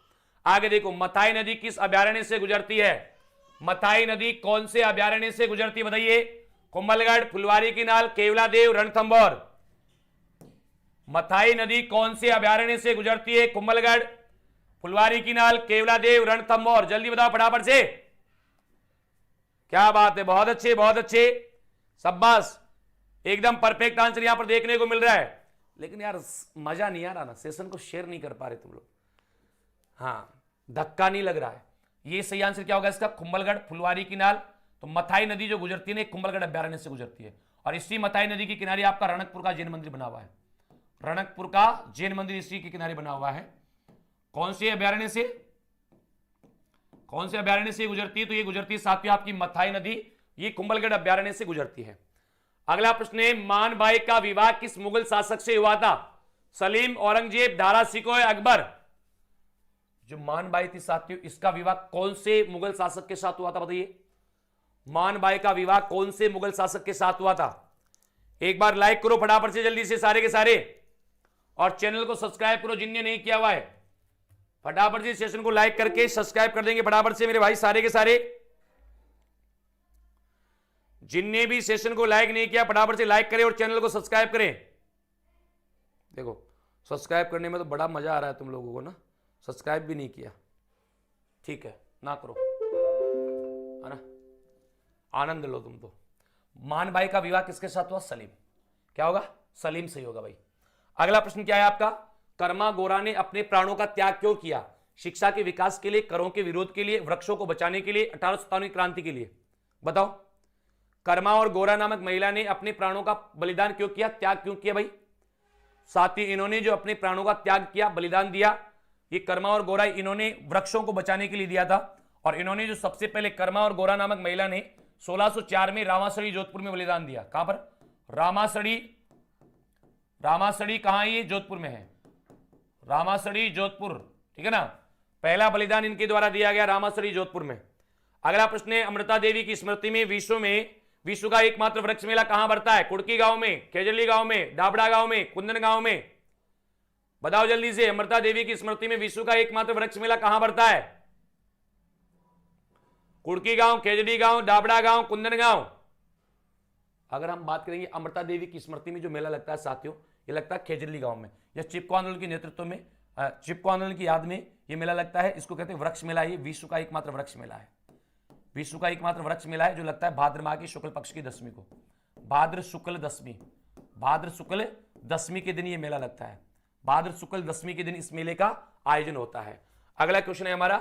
आगे देखो, मथाई नदी किस अभयारण्य से गुजरती है? मथाई नदी कौन से अभयारण्य से गुजरती है बताइए? कुंभलगढ़, फुलवारी किनाल, केवलादेव, रणथंभौर। मथाई नदी कौन से अभयारण्य से गुजरती है? कुंभलगढ़, फुलवारी किनाल, केवलादेव, रणथंभौर। जल्दी बताओ फटाफट से। क्या बात है, बहुत अच्छे बहुत अच्छे, शाबाश, एकदम परफेक्ट आंसर यहां पर देखने को मिल रहा है। लेकिन यार मजा नहीं आ रहा ना, सेशन को शेयर नहीं कर पा रहे तुम लोग। हाँ, धक्का नहीं लग रहा है। ये सही आंसर क्या होगा इसका? कुंभलगढ़, फुलवारी किनाल। तो मथाई नदी जो गुजरती है ना, कुंभलगढ़ अभयारण्य से गुजरती है। और इसी मथाई नदी के किनारे आपका रणकपुर का जैन मंदिर बना हुआ है। रणकपुर का जैन मंदिर इसी के किनारे बना हुआ है। कौन से अभयारण्य से? कौन से अभयारण्य से गुजरती है? तो ये गुजरती है साथियों आपकी मथाई नदी, ये कुंभलगढ़ अभयारण्य से गुजरती है। अगला प्रश्न है, मान बाई का विवाह किस मुगल शासक से हुआ था? सलीम, औरंगजेब, दारा सिकोह, अकबर। जो मान बाई थी साथियों, इसका विवाह कौन से मुगल शासक के साथ हुआ था बताइए? मान बाई का विवाह कौन से मुगल शासक के साथ हुआ था? एक बार लाइक करो फटाफट से जल्दी से सारे के सारे, और चैनल को सब्सक्राइब करो जिनने नहीं किया हुआ है। फटाफट से सेशन को लाइक करके सब्सक्राइब कर देंगे फटाफट से मेरे भाई सारे के सारे। जिनने भी सेशन को लाइक नहीं किया फटाफट से लाइक करें और चैनल को सब्सक्राइब करें। देखो सब्सक्राइब करने में तो बड़ा मजा आ रहा है तुम लोगों को ना, सब्सक्राइब भी नहीं किया, ठीक है ना करो, है ना, आनंद लो तुम तो। मान बाई का विवाह किसके साथ हुआ? सलीम। क्या होगा? सलीम सही होगा भाई। अगला प्रश्न क्या है आपका? कर्मा गोरा ने अपने प्राणों का त्याग क्यों किया? शिक्षा के विकास के लिए, करों के विरोध के लिए, वृक्षों को बचाने के लिए, 1857 क्रांति के लिए? बताओ। कर्मा और गोरा नामक महिला ने अपने प्राणों का बलिदान क्यों किया, त्याग क्यों किया भाई? साथ ही इन्होंने जो अपने प्राणों का त्याग किया, बलिदान दिया, ये कर्मा और गोरा इन्होंने वृक्षों को बचाने के लिए दिया था। और इन्होंने जो सबसे पहले कर्मा और गोरा नामक महिला ने 1604 में रामासड़ी जोधपुर में बलिदान दिया। कहां पर? रामासड़ी। रामासड़ी कहां है? ये जोधपुर में है, रामासड़ी जोधपुर, ठीक है ना। पहला बलिदान इनके द्वारा दिया गया रामासड़ी जोधपुर में। अगला प्रश्न है, अमृता देवी की स्मृति में विश्व का एकमात्र वृक्ष मेला कहां बढ़ता है? कुड़की गांव में, खेजली गांव में, डाबड़ा गांव में, कुंदन गांव में? बताओ जल्दी से। अमृता देवी की स्मृति में विश्व का एकमात्र वृक्ष मेला कहां बढ़ता है? कुड़की गांव, खेजड़ी गांव, डाबड़ा गांव, कुंदन गांव। अगर हम बात करेंगे अमृता देवी की स्मृति में जो मेला लगता है साथियों, ये लगता है खेजड़ी गांव में। यह चिपको आंदोलन के नेतृत्व में, चिपको आंदोलन की याद में यह मेला लगता है। इसको कहते हैं वृक्ष मेला। ये विश्व का एकमात्र वृक्ष मेला है। विश्व का एकमात्र वृक्ष मेला है जो लगता है भाद्र माह की शुक्ल पक्ष की दशमी को, भाद्र शुक्ल दशमी, भाद्र शुक्ल दशमी के दिन ये मेला लगता है। भाद्र शुक्ल दशमी के दिन इस मेले का आयोजन होता है। अगला क्वेश्चन है हमारा,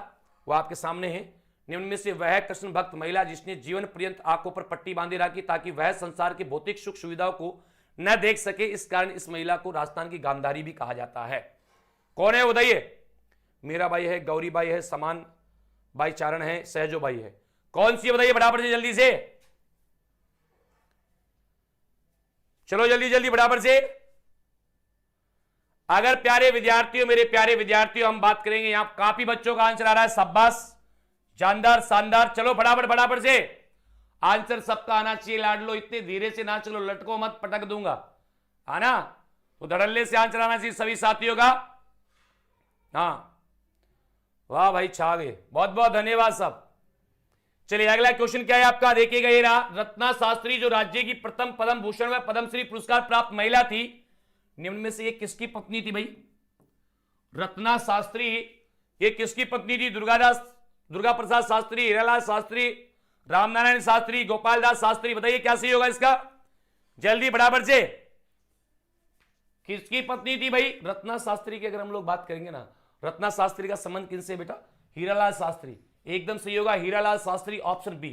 वो आपके सामने है। निम्न में से वह कृष्ण भक्त महिला जिसने जीवन पर्यंत आंखों पर पट्टी बांधे रखी ताकि वह संसार के भौतिक सुख सुविधाओं को न देख सके, इस कारण इस महिला को राजस्थान की गांधारी भी कहा जाता है। कौन है बताइए? मीरा बाई है, गौरी बाई है, समान बाई चारण है, सहजो बाई है। कौन सी बताइए बराबर से जल्दी से, चलो जल्दी जल्दी बराबर से। अगर प्यारे विद्यार्थियों, मेरे प्यारे विद्यार्थियों, हम बात करेंगे, यहां काफी बच्चों का आंसर आ रहा है, शाबाश, जानदार, शानदार। चलो फटाफट बराबर से आंसर सबका आना चाहिए। लाडलो इतने धीरे से ना चलो, लटको मत, पटक दूंगा, है ना। तो धड़ल्ले से आंसर आना चाहिए सभी साथियों का। हाँ, वाह भाई, छा गए, बहुत बहुत धन्यवाद सब। चलिए अगला क्वेश्चन क्या है आपका, देखिएगा ये रहा। रत्ना शास्त्री जो राज्य की प्रथम पद्म भूषण व पद्मश्री पुरस्कार प्राप्त महिला थी, निम्न में से ये किसकी पत्नी थी भाई? रत्ना शास्त्री ये किसकी पत्नी थी? दुर्गा प्रसाद शास्त्री, हीरालाल शास्त्री, रामनारायण शास्त्री, गोपाल दास शास्त्री? बताइए क्या सही होगा इसका, जल्दी बराबर से। किसकी पत्नी थी भाई? रत्ना शास्त्री की अगर हम लोग बात करेंगे ना, रत्ना शास्त्री का संबंध किनसे बेटा? हीरालाल शास्त्री, एकदम सही होगा, हीरालाल शास्त्री, ऑप्शन बी।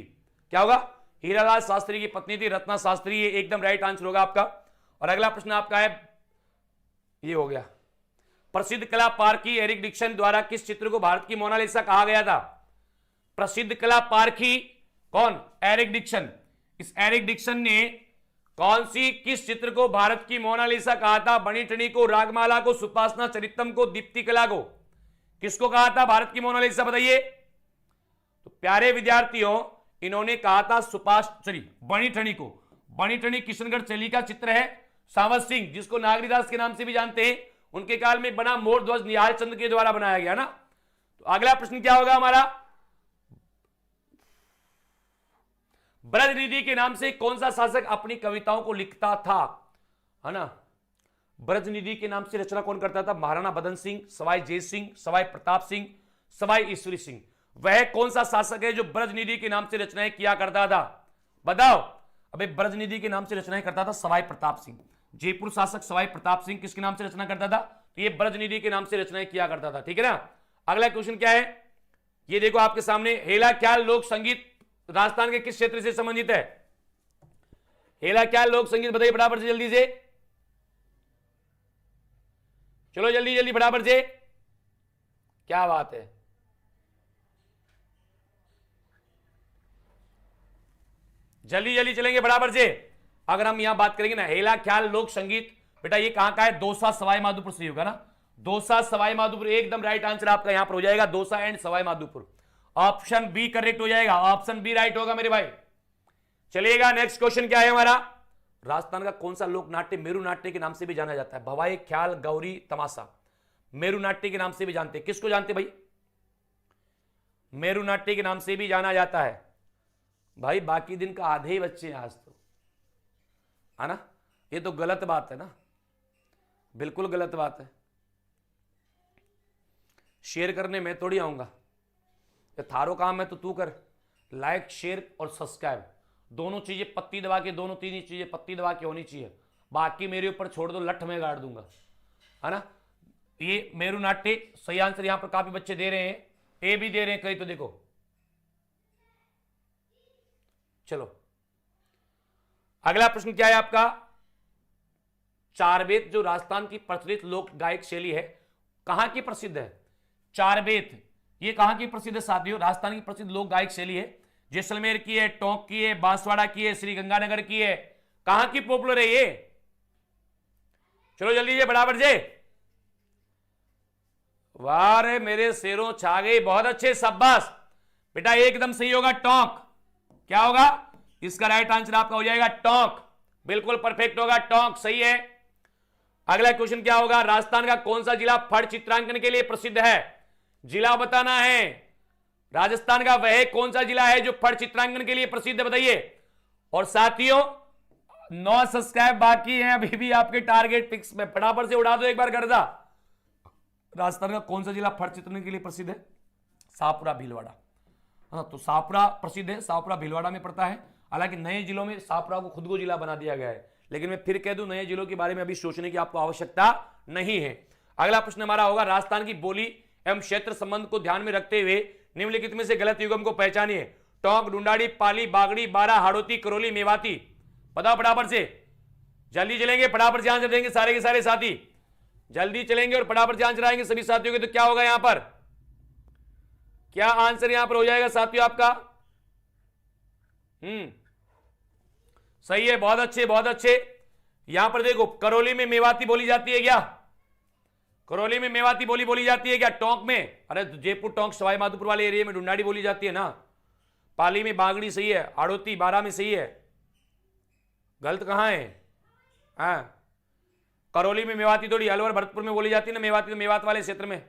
क्या होगा? हीरालाल शास्त्री की पत्नी थी रत्ना शास्त्री, ये एकदम राइट आंसर होगा आपका। और अगला प्रश्न आपका है, ये हो गया। प्रसिद्ध कला पारखी एरिक डिक्सन द्वारा किस चित्र को भारत की मोनालिसा कहा गया था? प्रसिद्ध कला पारखी कौन? Eric Dixon. इस एरिक डिक्सन ने कौन सी किस चित्र को भारत की मोनालिसा कहा था? बनी ठनी को, रागमाला को, सुपासना चरितम को, दीप्ति कला को? किसको कहा था भारत की मोनालिसा? बताइए। तो प्यारे विद्यार्थियों, इन्होंने कहा था बनी ठनी को। बनी ठनी किशनगढ़ चैली का चित्र है। सावत सिंह, जिसको नागरीदास के नाम से भी जानते हैं, उनके काल में बना मोर ध्वज निहाल चंद के द्वारा बनाया गया ना। तो अगला प्रश्न क्या होगा हमारा? ब्रजनिधि के नाम से कौन सा शासक अपनी कविताओं को लिखता था? है ना। ब्रजनिधि के नाम से रचना कौन करता था? महाराणा बदन सिंह, सवाई जय सिंह, सवाई प्रताप सिंह, सवाई ईश्वरी सिंह। वह कौन सा शासक है जो ब्रजनिधि के नाम से रचनाएं किया करता था? बताओ। अबे ब्रजनिधि के नाम से रचनाएं करता था सवाई प्रताप सिंह। जयपुर शासक सवाई प्रताप सिंह किसके नाम से रचना करता था? तो ये ब्रजनिधि के नाम से रचनाएं किया करता था। ठीक है ना। अगला क्वेश्चन क्या है? ये देखो आपके सामने, हेला ख्याल लोक संगीत राजस्थान के किस क्षेत्र से संबंधित है? हेला ख्याल लोक संगीत बताइए फटाफट से, जल्दी से। चलो जल्दी जल्दी फटाफट से। क्या बात है। जल्दी जल्दी चलेंगे फटाफट से। अगर हम यहां बात करेंगे ना, हेला ख्याल लोक संगीत, बेटा ये कहां का है? दौसा सवाई माधोपुर से होगा ना। दौसा सवाई माधोपुर एकदम राइट आंसर आपका यहां पर हो जाएगा, Dausa and Sawai Madhopur. Option B correct हो जाएगा, ऑप्शन बी राइट होगा मेरे भाई। चलिएगा, नेक्स्ट क्वेश्चन क्या है हमारा? राजस्थान का कौन सा लोक नाट्य मेरू नाट्य के नाम से भी जाना जाता है? भवाई, ख्याल, गौरी, तमाशा। मेरू नाट्य के नाम से भी जानते हैं। किसको जानते भाई? मेरू नाट्य के नाम से भी जाना जाता है भाई। बाकी दिन का आधे ही बच्चे हैं आज तो, है ना। ये तो गलत बात है ना, बिल्कुल गलत बात है। शेयर करने में थोड़ी आऊंगा, ये थारो काम है तो तू कर। लाइक, शेयर और सब्सक्राइब दोनों चीजें पत्ती दबा के, दोनों तीन चीजें पत्ती दबा के होनी चाहिए। बाकी मेरे ऊपर छोड़ दो, लठ में गाड़ दूंगा, है ना। ये मेरू नाट्य सही आंसर यहां पर काफी बच्चे दे रहे हैं, ए भी दे रहे हैं कई। तो देखो, चलो अगला प्रश्न क्या है आपका? चारबेत जो राजस्थान की प्रचलित लोक गायक शैली है, कहां की प्रसिद्ध है? चारबेत ये कहां की प्रसिद्ध है साथियों? राजस्थान की प्रसिद्ध लोक गायक शैली है। जैसलमेर की है, टोंक की है, बांसवाड़ा की है, श्री गंगानगर की है। कहां की पॉपुलर है ये? चलो जल्दी से बराबर से। वाह रे मेरे शेरों, छा गई, बहुत अच्छे, शाबाश बेटा, एकदम सही होगा टोंक। क्या होगा इसका राइट आंसर आपका? हो जाएगा टोंक, बिल्कुल परफेक्ट होगा, टोंक सही है। अगला क्वेश्चन क्या होगा? राजस्थान का कौन सा जिला फड़ चित्रांकन के लिए प्रसिद्ध है? जिला बताना है। राजस्थान का वह कौन सा जिला है जो फड़ चित्रांकन के लिए प्रसिद्ध है? बताइए। और साथियों 9 सब्सक्राइब बाकी हैं अभी भी आपके टारगेट फिक्स में, फटाफट से उड़ा दो एक बार गर्दा। राजस्थान का कौन सा जिला फड़ चित्रांकन के लिए प्रसिद्ध है? शाहपुरा भीलवाड़ा। हाँ, तो शाहपुरा प्रसिद्ध है, शाहपुरा भीलवाड़ा में पड़ता है। हालांकि नए जिलों में शाहपुरा को खुद को जिला बना दिया गया है, लेकिन मैं फिर कह दूं नए जिलों के बारे में अभी सोचने की आपको आवश्यकता नहीं है। अगला प्रश्न हमारा होगा, राजस्थान की बोली एवं क्षेत्र संबंध को ध्यान में रखते हुए निम्नलिखित में से गलत युग्म को पहचानिए। टोंक, ढूंढाड़ी, पाली, बागड़ी, बारा, हाड़ौती, करौली, मेवाती। बताओ फटाफट से, जल्दी चलेंगे, फटाफट से आंसर देंगे सारे के सारे साथी, जल्दी चलेंगे और फटाफट से आंसर आएंगे सभी साथियों के। तो क्या होगा यहां पर? क्या आंसर यहां पर हो जाएगा साथियों आपका? सही है, बहुत अच्छे बहुत अच्छे। यहां पर देखो, करौली में मेवाती बोली जाती है क्या? करौली में मेवाती बोली जाती है क्या? टोंक में, अरे जयपुर टोंक सवाई माधोपुर वाले एरिया में ढूंढाड़ी बोली जाती है ना। पाली में बागड़ी सही है, हाड़ौती बारा में सही है, गलत कहां है? हाँ, करौली में मेवाती थोड़ी, अलवर भरतपुर में बोली जाती है ना मेवाती, तो मेवात वाले क्षेत्र में।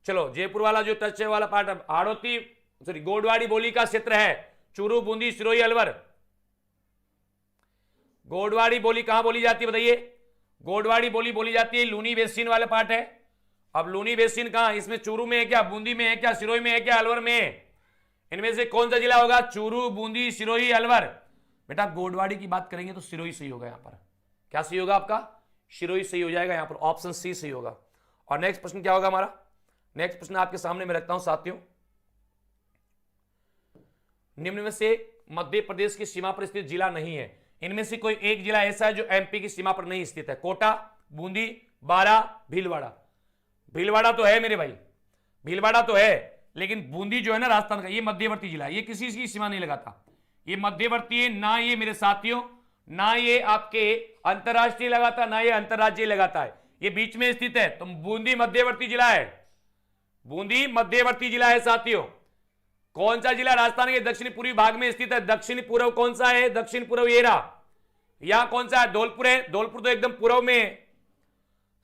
चलो जयपुर वाला जो टच वाला पार्ट है, हाड़ौती सॉरी गोडवाड़ी बोली का क्षेत्र है, चूरू, बूंदी, सिरोही, अलवर। गोडवाड़ी बोली कहां बोली जाती है बताइए? गोडवाड़ी बोली जाती है लूनी बेसिन वाले पार्ट है। अब लूनी बेसिन कहां? इसमें चूरू में है क्या, बूंदी में है क्या, सिरोही में है क्या, अलवर में है? इनमें से कौन सा जिला होगा? चूरू, बूंदी, सिरोही, अलवर। बेटा गोडवाड़ी की बात करेंगे तो सिरोही सही होगा यहां पर। क्या सही होगा आपका? सिरोही सही हो जाएगा यहां पर, ऑप्शन सी सही होगा। और नेक्स्ट प्रश्न क्या होगा हमारा? नेक्स्ट प्रश्न आपके सामने मैं रखता हूं साथियों, निम्न में से मध्य प्रदेश की सीमा पर स्थित जिला नहीं है। इनमें से कोई एक जिला ऐसा है जो एमपी की सीमा पर नहीं स्थित है। कोटा, बूंदी, बारा, भीलवाड़ा। भीलवाड़ा तो है मेरे भाई, भीलवाड़ा तो है, लेकिन बूंदी जो है ना राजस्थान का, ये मध्यवर्ती जिला है, ये किसी की सीमा नहीं लगाता, ये मध्यवर्ती है ना, ये मेरे साथियों ना ये आपके अंतरराष्ट्रीय लगाता, ना ये अंतरराज्यीय लगाता है, ये बीच में स्थित है। तो बूंदी मध्यवर्ती जिला है, बूंदी मध्यवर्ती जिला है साथियों। कौन सा जिला? राजस्थान के दक्षिण पूर्वी भाग में स्थित है। दक्षिण पूर्व कौन सा है? दक्षिण पूर्व ये रहा। यहां कौन सा है? धौलपुर है, धौलपुर तो एकदम पूर्व में है।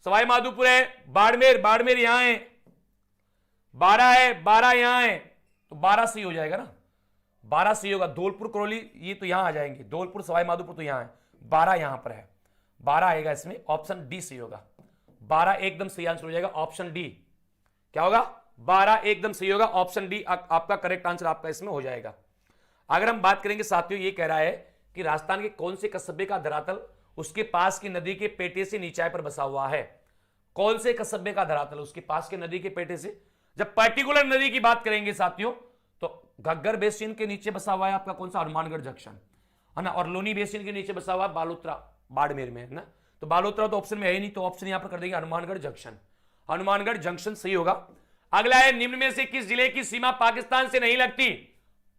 सवाई माधोपुर है, बाड़मेर, बाड़मेर यहां है, बारा है, बारा यहां है, तो 12 सही हो जाएगा ना, 12 सही होगा। धौलपुर, करौली ये तो यहां आ जाएंगे, धौलपुर सवाई माधोपुर तो यहां है, 12 यहां पर है, 12 आएगा इसमें, ऑप्शन डी सही होगा। 12 एकदम सही आंसर हो जाएगा, ऑप्शन डी। क्या होगा? 12 एकदम सही होगा, ऑप्शन डी आपका करेक्ट आंसर आपका इसमें हो जाएगा। अगर हम बात करेंगे साथियों, ये कह रहा है कि राजस्थान के कौन से कस्बे का धरातल उसके पास की नदी के पेटे से नीचाई पर बसा हुआ है? कौन से कस्बे का धरातल उसके पास के नदी के पेटे से, जब पर्टिकुलर नदी की बात करेंगे साथियों, तो घग्गर बेसिन के नीचे बसा हुआ है आपका कौन सा? हनुमानगढ़ जंक्शन है ना, और लोनी बेसिन के नीचे बसा हुआ है बालोतरा, बाड़मेर में है ना, तो बालोतरा तो ऑप्शन में है ही नहीं, तो ऑप्शन यहां पर कर देंगे हनुमानगढ़ जंक्शन, हनुमानगढ़ जंक्शन सही होगा। अगला है, निम्न में से किस जिले की सीमा पाकिस्तान से नहीं लगती?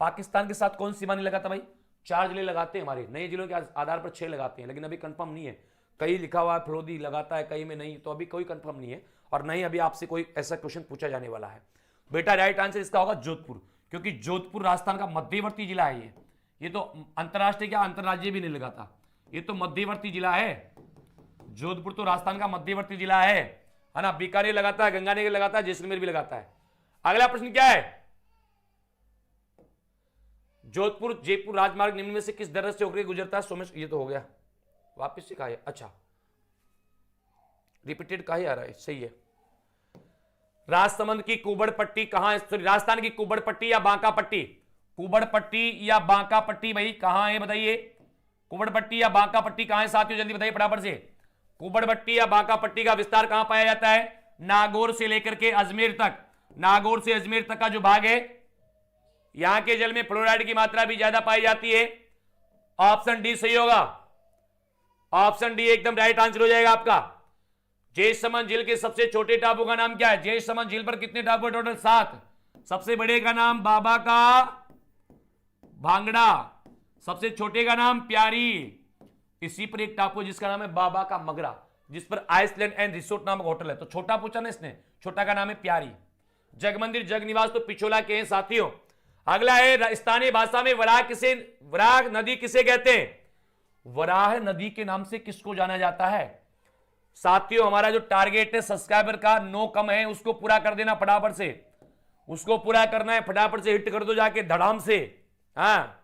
पाकिस्तान के साथ कौन सीमा नहीं लगाता भाई? 4 जिले लगाते हैं हमारे, नए जिलों के आधार पर 6 लगाते हैं, लेकिन अभी कंफर्म नहीं है, कहीं लिखा हुआ है फरोदी लगाता है, कहीं में नहीं, तो अभी कोई कंफर्म नहीं है, और नहीं अभी आपसे कोई ऐसा क्वेश्चन पूछा जाने वाला है। बेटा राइट आंसर इसका होगा जोधपुर, क्योंकि जोधपुर राजस्थान का मध्यवर्ती जिला है। ये तो अंतरराष्ट्रीय क्या अंतरराज्यीय भी नहीं लगाता, ये तो मध्यवर्ती जिला है। जोधपुर तो राजस्थान का मध्यवर्ती जिला है ना। बीकानेर लगाता है, गंगानगर लगाता है, जैसलमेर भी लगाता है। अगला प्रश्न क्या है? जोधपुर जयपुर राजमार्ग निम्न में से किस दर्रे से होकर गुजरता है? सोमेश, ये तो हो गया, वापस से कहा है, अच्छा रिपीटेड का ही आ रहा है, सही है। राजसमंद की कुबड़ पट्टी कहां है? सॉरी, राजस्थान की कुबड़ पट्टी या बांका पट्टी? कुबड़ पट्टी या बांका पट्टी भाई कहां है बताइए? कुबड़ पट्टी या बांका पट्टी कहां है साथियों? जल्दी बताइए फटाफट से। कुबड़ पट्टी या बांका पट्टी का विस्तार कहां पाया जाता है? नागौर से लेकर के अजमेर तक, नागौर से अजमेर तक का जो भाग है, यहां के जल में फ्लोराइड की मात्रा भी ज्यादा पाई जाती है। ऑप्शन डी सही होगा, ऑप्शन डी एकदम राइट आंसर हो जाएगा आपका। जयसमंद झील के सबसे छोटे टापू का नाम क्या है? जयसमंद झील पर कितने टापू है? टोटल 7। सबसे बड़े का नाम बाबा का भांगड़ा, सबसे छोटे का नाम प्यारी, इसी पर एक टापू जिसका नाम है बाबा का मगरा, जिस पर आइसलैंड एंड रिसोर्ट नामक होटल है। तो छोटा पूछा ना इसने, छोटा का नाम है प्यारी। जगमंदिर जगनिवास तो पिछोला के हैं साथियों। अगला है, स्थानीय भाषा में वराह नदी किसे कहते हैं? वराह नदी के नाम से किसको जाना जाता है साथियों? हमारा जो टारगेट है सब्सक्राइबर का 9 कम है, उसको पूरा कर देना फटाफट से, उसको पूरा करना है, फटाफट से हिट कर दो जाके धड़ाम से। हाँ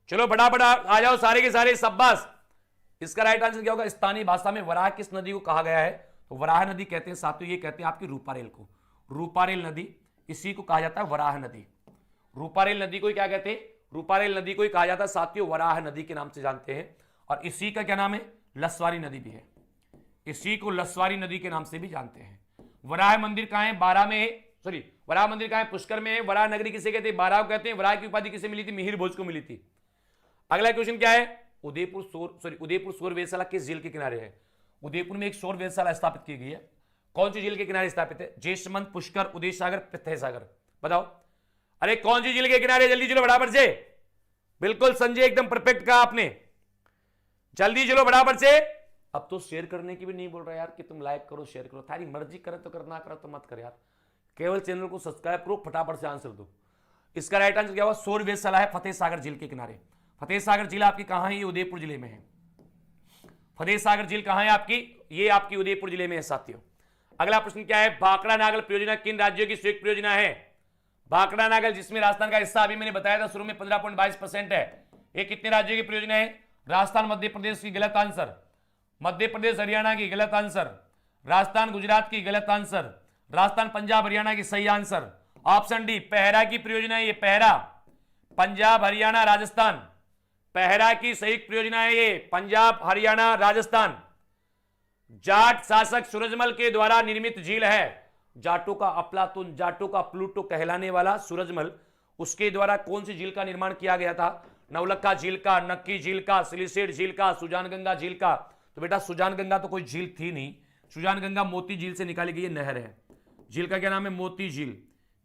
चलो फटाफट आ जाओ सारे के सारे, शाबाश। इसका राइट आंसर क्या होगा? स्थानीय भाषा में वराह किस नदी को कहा गया है? तो वराह नदी कहते हैं साथियों, ये कहते हैं आपकी रूपारेल को, रूपारेल नदी, इसी को कहा जाता है वराह नदी। रूपारेल नदी को क्या कहते हैं? रूपारेल नदी को ही कहा जाता है साथियों, वराह नदी के नाम से जानते हैं। और इसी का क्या नाम है? लसवारी नदी भी है, इसी को लसवारी नदी के नाम से भी जानते हैं। वराह मंदिर कहां है? बारह में है, सॉरी वराह मंदिर कहां है? पुष्कर में है। वराह नगरी किसे कहते हैं? बारह को कहते हैं। वराह की उपाधि किसे मिली थी? मिहिर भोज को मिली थी। अगला क्वेश्चन क्या है? उदयपुर सौर वेधशाला किस झील के किनारे है? उदयपुर में एक सौर वेधशाला स्थापित की गई है, कौन सी झील के किनारे स्थापित है? जयसमंद, पुष्कर, उदय सागर, फतेह सागर, बताओ। अरे कौन सी झील के किनारे? जल्दी चलो बराबर से, बिल्कुल संजय एकदम परफेक्ट कहा आपने, जल्दी चलो बराबर से। अब तो शेयर करने की भी नहीं बोल रहा यार कि तुम लाइक करो शेयर करो, थारी मर्जी करे तो करना, करो तो मत कर यार, केवल चैनल को सब्सक्राइब करो, फटाफट से आंसर दो। इसका राइट आंसर क्या हुआ? सौर वेधशाला है फतेह सागर झील के किनारे। फतेह सागर झील आपकी कहां है? ये उदयपुर जिले में है। फतेह सागर झील कहां है आपकी? ये आपकी उदयपुर जिले में है साथियों। अगला प्रश्न क्या है? भाखड़ा नागल परियोजना किन राज्यों की संयुक्त परियोजना है? भाखड़ा नागल, जिसमें राजस्थान का हिस्सा अभी मैंने बताया था शुरू में 15.22% है, ये कितने राज्यों की परियोजना है? राजस्थान मध्य प्रदेश की, गलत आंसर। मध्य प्रदेश हरियाणा की, गलत आंसर। राजस्थान गुजरात की, गलत आंसर। राजस्थान पंजाब हरियाणा की, सही आंसर। ऑप्शन डी पेहरा की परियोजना है ये, पेहरा, पंजाब हरियाणा राजस्थान, पेहरा की संयुक्त परियोजना है ये, पंजाब हरियाणा राजस्थान। जाट शासक सूरजमल के द्वारा निर्मित झील है। जाटों का अफलातून, जाटों का प्लूटो कहलाने वाला सूरजमल, उसके द्वारा कौन सी झील का निर्माण किया गया था? नवलखा झील का, नक्की झील का, सिलिसेट झील का, सुजानगंगा झील का। तो बेटा सुजान गंगा तो कोई झील थी नहीं, सुजान गंगा मोती झील से निकाली गई नहर है। झील का क्या नाम है? मोती झील।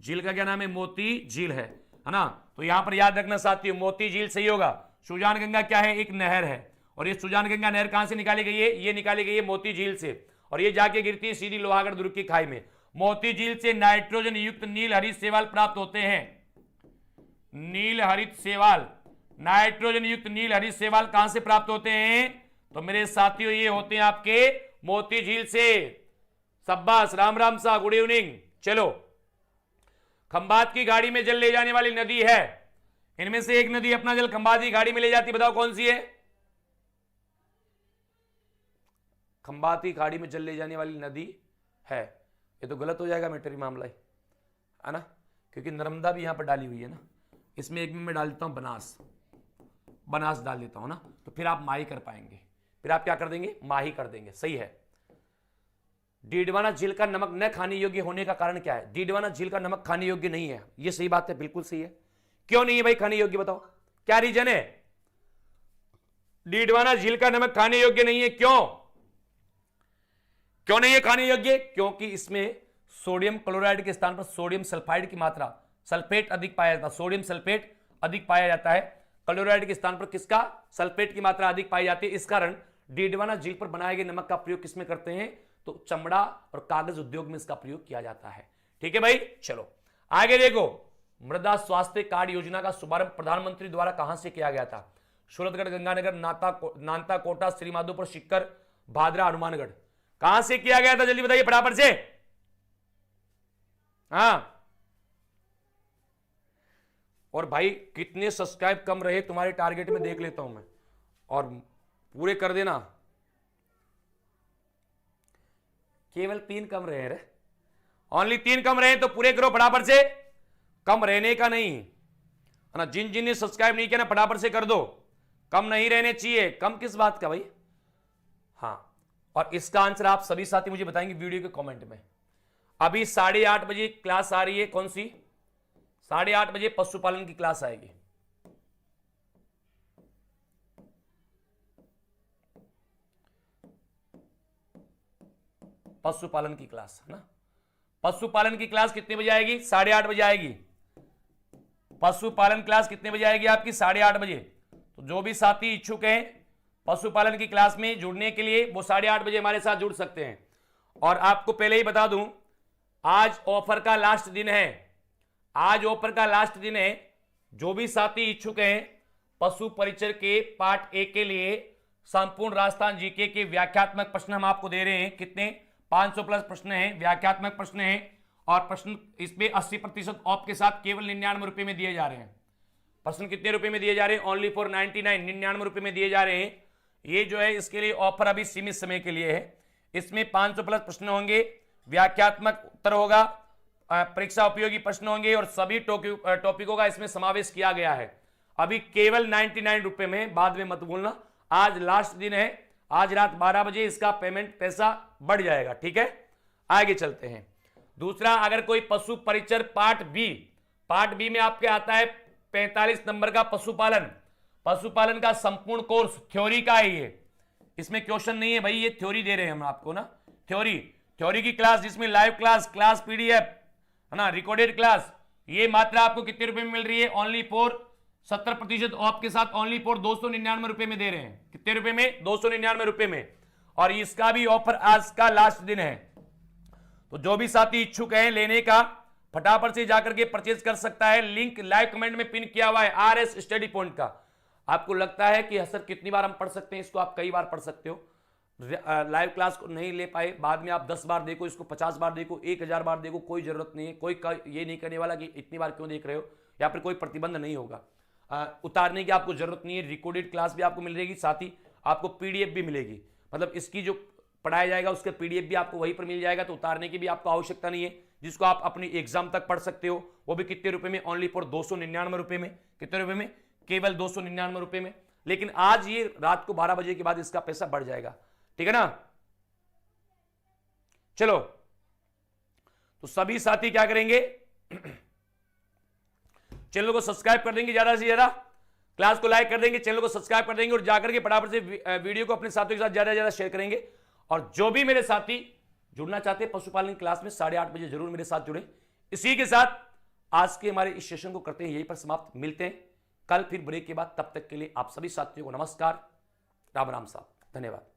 झील का क्या नाम है? मोती झील है ना। तो यहां पर याद रखना साथियों, मोती झील सही होगा। सुजान गंगा क्या है? एक नहर है। और ये सुजान गंगा नहर कहां से निकाली गई है? ये निकाली गई है मोती झील से, और ये जाके गिरती है सीधी लोहागढ़ दुर्ग की खाई में। मोती झील से नाइट्रोजन युक्त नील हरित शैवाल प्राप्त होते हैं। नील हरित शैवाल, नाइट्रोजन युक्त नील हरित शैवाल कहां से प्राप्त होते हैं? तो मेरे साथियों ये होते हैं आपके मोती झील से। शाबाश, राम राम सा, गुड इवनिंग। चलो, खंबात की गाड़ी में जल ले जाने वाली नदी है, इनमें से एक नदी अपना जल खंबात की गाड़ी में ले जाती, बताओ कौन सी है? खंबात की गाड़ी में जल ले जाने वाली नदी है। ये तो गलत हो जाएगा मैटर मामला है ना, क्योंकि नर्मदा भी यहां पर डाली हुई है ना। इसमें एक में मैं डाल देता हूं बनास, बनास डाल देता हूं ना, तो फिर आप माही कर पाएंगे, फिर आप क्या कर देंगे? माही कर देंगे। सही है। डीडवाना झील का नमक न खाने योग्य होने का कारण क्या है? डीडवाना झील का नमक खाने योग्य नहीं है। यह सही बात है, बिल्कुल सही है। क्यों नहीं है भाई खाने योग्य? बताओ क्या रीजन है? डीडवाना झील का नमक खाने योग्य नहीं है, क्यों नहीं है खाने योग्य? क्योंकि इसमें सोडियम क्लोराइड के स्थान पर सोडियम सल्फाइड की मात्रा, सल्फेट अधिक पाया जाता है। सोडियम सल्फेट अधिक पाया जाता है, क्लोराइड के स्थान पर किसका? सल्फेट की मात्रा अधिक पाई जाती है। इस कारण डीडवाना झील पर बनाए गए नमक का प्रयोग किसमें करते हैं? तो चमड़ा और कागज उद्योग में इसका प्रयोग किया जाता है। ठीक है भाई, चलो आगे देखो। मृदा स्वास्थ्य कार्ड योजना का शुभारंभ प्रधानमंत्री द्वारा कहां से किया गया था? सूरतगढ़, गंगानगर, नांता, कोटा, श्रीमाधोपुर, शिक्कर, भादरा, हनुमानगढ़। कहां से किया गया था? जल्दी बताइए फटाफट से। हाँ, और भाई कितने सब्सक्राइब कम रहे तुम्हारे टारगेट में देख लेता हूं मैं, और पूरे कर देना। केवल 3 कम रहे रे, ओनली 3 कम रहे, तो पूरे करो फटाफट से। कम रहने का नहीं है ना, जिन ने सब्सक्राइब नहीं किया ना फटाफट से कर दो। कम नहीं रहने चाहिए। कम किस बात का भाई? हाँ, और इसका आंसर आप सभी साथी मुझे बताएंगे वीडियो के कमेंट में। अभी 8:30 बजे क्लास आ रही है, कौन सी? 8:30 बजे पशुपालन की क्लास आएगी। पशुपालन की क्लास है ना। पशुपालन की क्लास कितने बजे आएगी? 8:30 बजे आएगी। पशुपालन क्लास कितने बजे आएगी आपकी? 8:30 बजे। तो जो भी साथी इच्छुक हैं पशुपालन की क्लास में जुड़ने के लिए, वो 8:30 बजे हमारे साथ जुड़ सकते हैं। और आपको पहले ही बता दूं, आज ऑफर का लास्ट दिन है। आज ऑफर का लास्ट दिन है। जो भी साथी इच्छुक हैं पशु परिचय के पार्ट 1 के लिए संपूर्ण राजस्थान जीके के व्याख्यात्मक प्रश्न हम आपको दे रहे हैं। कितने? 500 प्लस प्रश्न हैं, व्याख्यात्मक प्रश्न हैं, और प्रश्न इसमें 80% ऑफ के साथ केवल 99 रुपए में दिए जा रहे हैं। प्रश्न कितने रुपए में दिए जा रहे हैं? ओनली फॉर 99, 99 रुपए में दिए जा रहे हैं। ये जो है इसके लिए ऑफर अभी सीमित समय के लिए है। इसमें 500 प्लस प्रश्न होंगे, व्याख्यात्मक उत्तर होगा, परीक्षा उपयोगी प्रश्न होंगे, और सभी टॉपिकों का इसमें समावेश किया गया है। अभी केवल 99 रुपए में, बाद में मत भूलना। आज लास्ट दिन है, आज रात 12 बजे इसका पेमेंट पैसा बढ़ जाएगा। ठीक है, आगे चलते हैं। दूसरा, अगर कोई पशु परिचय पार्ट बी में आपके आता है 45 नंबर का पशुपालन का संपूर्ण कोर्स थ्योरी का है ये। इसमें क्वेश्चन नहीं है भाई, ये थ्योरी दे रहे हैं हम आपको ना। थ्योरी की क्लास, जिसमें लाइव क्लास पीडीएफ है ना, रिकॉर्डेड क्लास, ये मात्रा आपको कितने रुपए में मिल रही है? ओनली फॉर 70% ऑफ के साथ ओनली फॉर 299 रुपए में दे रहे हैं। कितने रुपए में? 299 रुपए में। और इसका भी ऑफर आज का लास्ट दिन है। तो जो भी साथी इच्छुक है लेने का, फटाफट से जाकर के परचेज कर सकता है। लिंक लाइव कमेंट में पिन किया हुआ है, आरएस स्टडी पॉइंट का। आपको लगता है कि सर कितनी बार हम पढ़ सकते हैं इसको? आप कई बार पढ़ सकते हो। लाइव क्लास को नहीं ले पाए, बाद में आप 10 बार देखो इसको, 50 बार देखो, 1000 बार देखो, कोई जरूरत नहीं है। कोई ये नहीं करने वाला कि इतनी बार क्यों देख रहे हो, या फिर कोई प्रतिबंध नहीं होगा। उतारने की आपको जरूरत नहीं है। रिकॉर्डेड क्लास भी आपको मिल जाएगी, साथ ही आपको पीडीएफ भी मिलेगी। मतलब इसकी जो पढ़ाया जाएगा उसका पीडीएफ भी आपको वहीं पर मिल जाएगा। तो उतारने की भी आपको आवश्यकता नहीं है, जिसको आप अपनी एग्जाम तक पढ़ सकते हो। वो भी कितने रुपए में? ओनली फॉर 299 रुपए में। कितने रुपए में? केवल 299 रुपए में। लेकिन आज ये रात को 12 बजे के बाद इसका पैसा बढ़ जाएगा। ठीक है ना। चलो, तो सभी साथी क्या करेंगे? चैनल को सब्सक्राइब कर देंगे ज्यादा से ज्यादा, क्लास को लाइक कर देंगे, चैनल को सब्सक्राइब कर देंगे और जाकर के फटाफट से वीडियो को अपने साथियों के साथ ज्यादा से ज्यादा शेयर करेंगे। और जो भी मेरे साथी जुड़ना चाहते हैं पशुपालन क्लास में 8:30 बजे जरूर मेरे साथ जुड़े। इसी के साथ आज के हमारे इस सेशन को करते हैं यहीं पर समाप्त। मिलते हैं कल फिर ब्रेक के बाद। तब तक के लिए आप सभी साथियों को नमस्कार, राम राम साहब, धन्यवाद।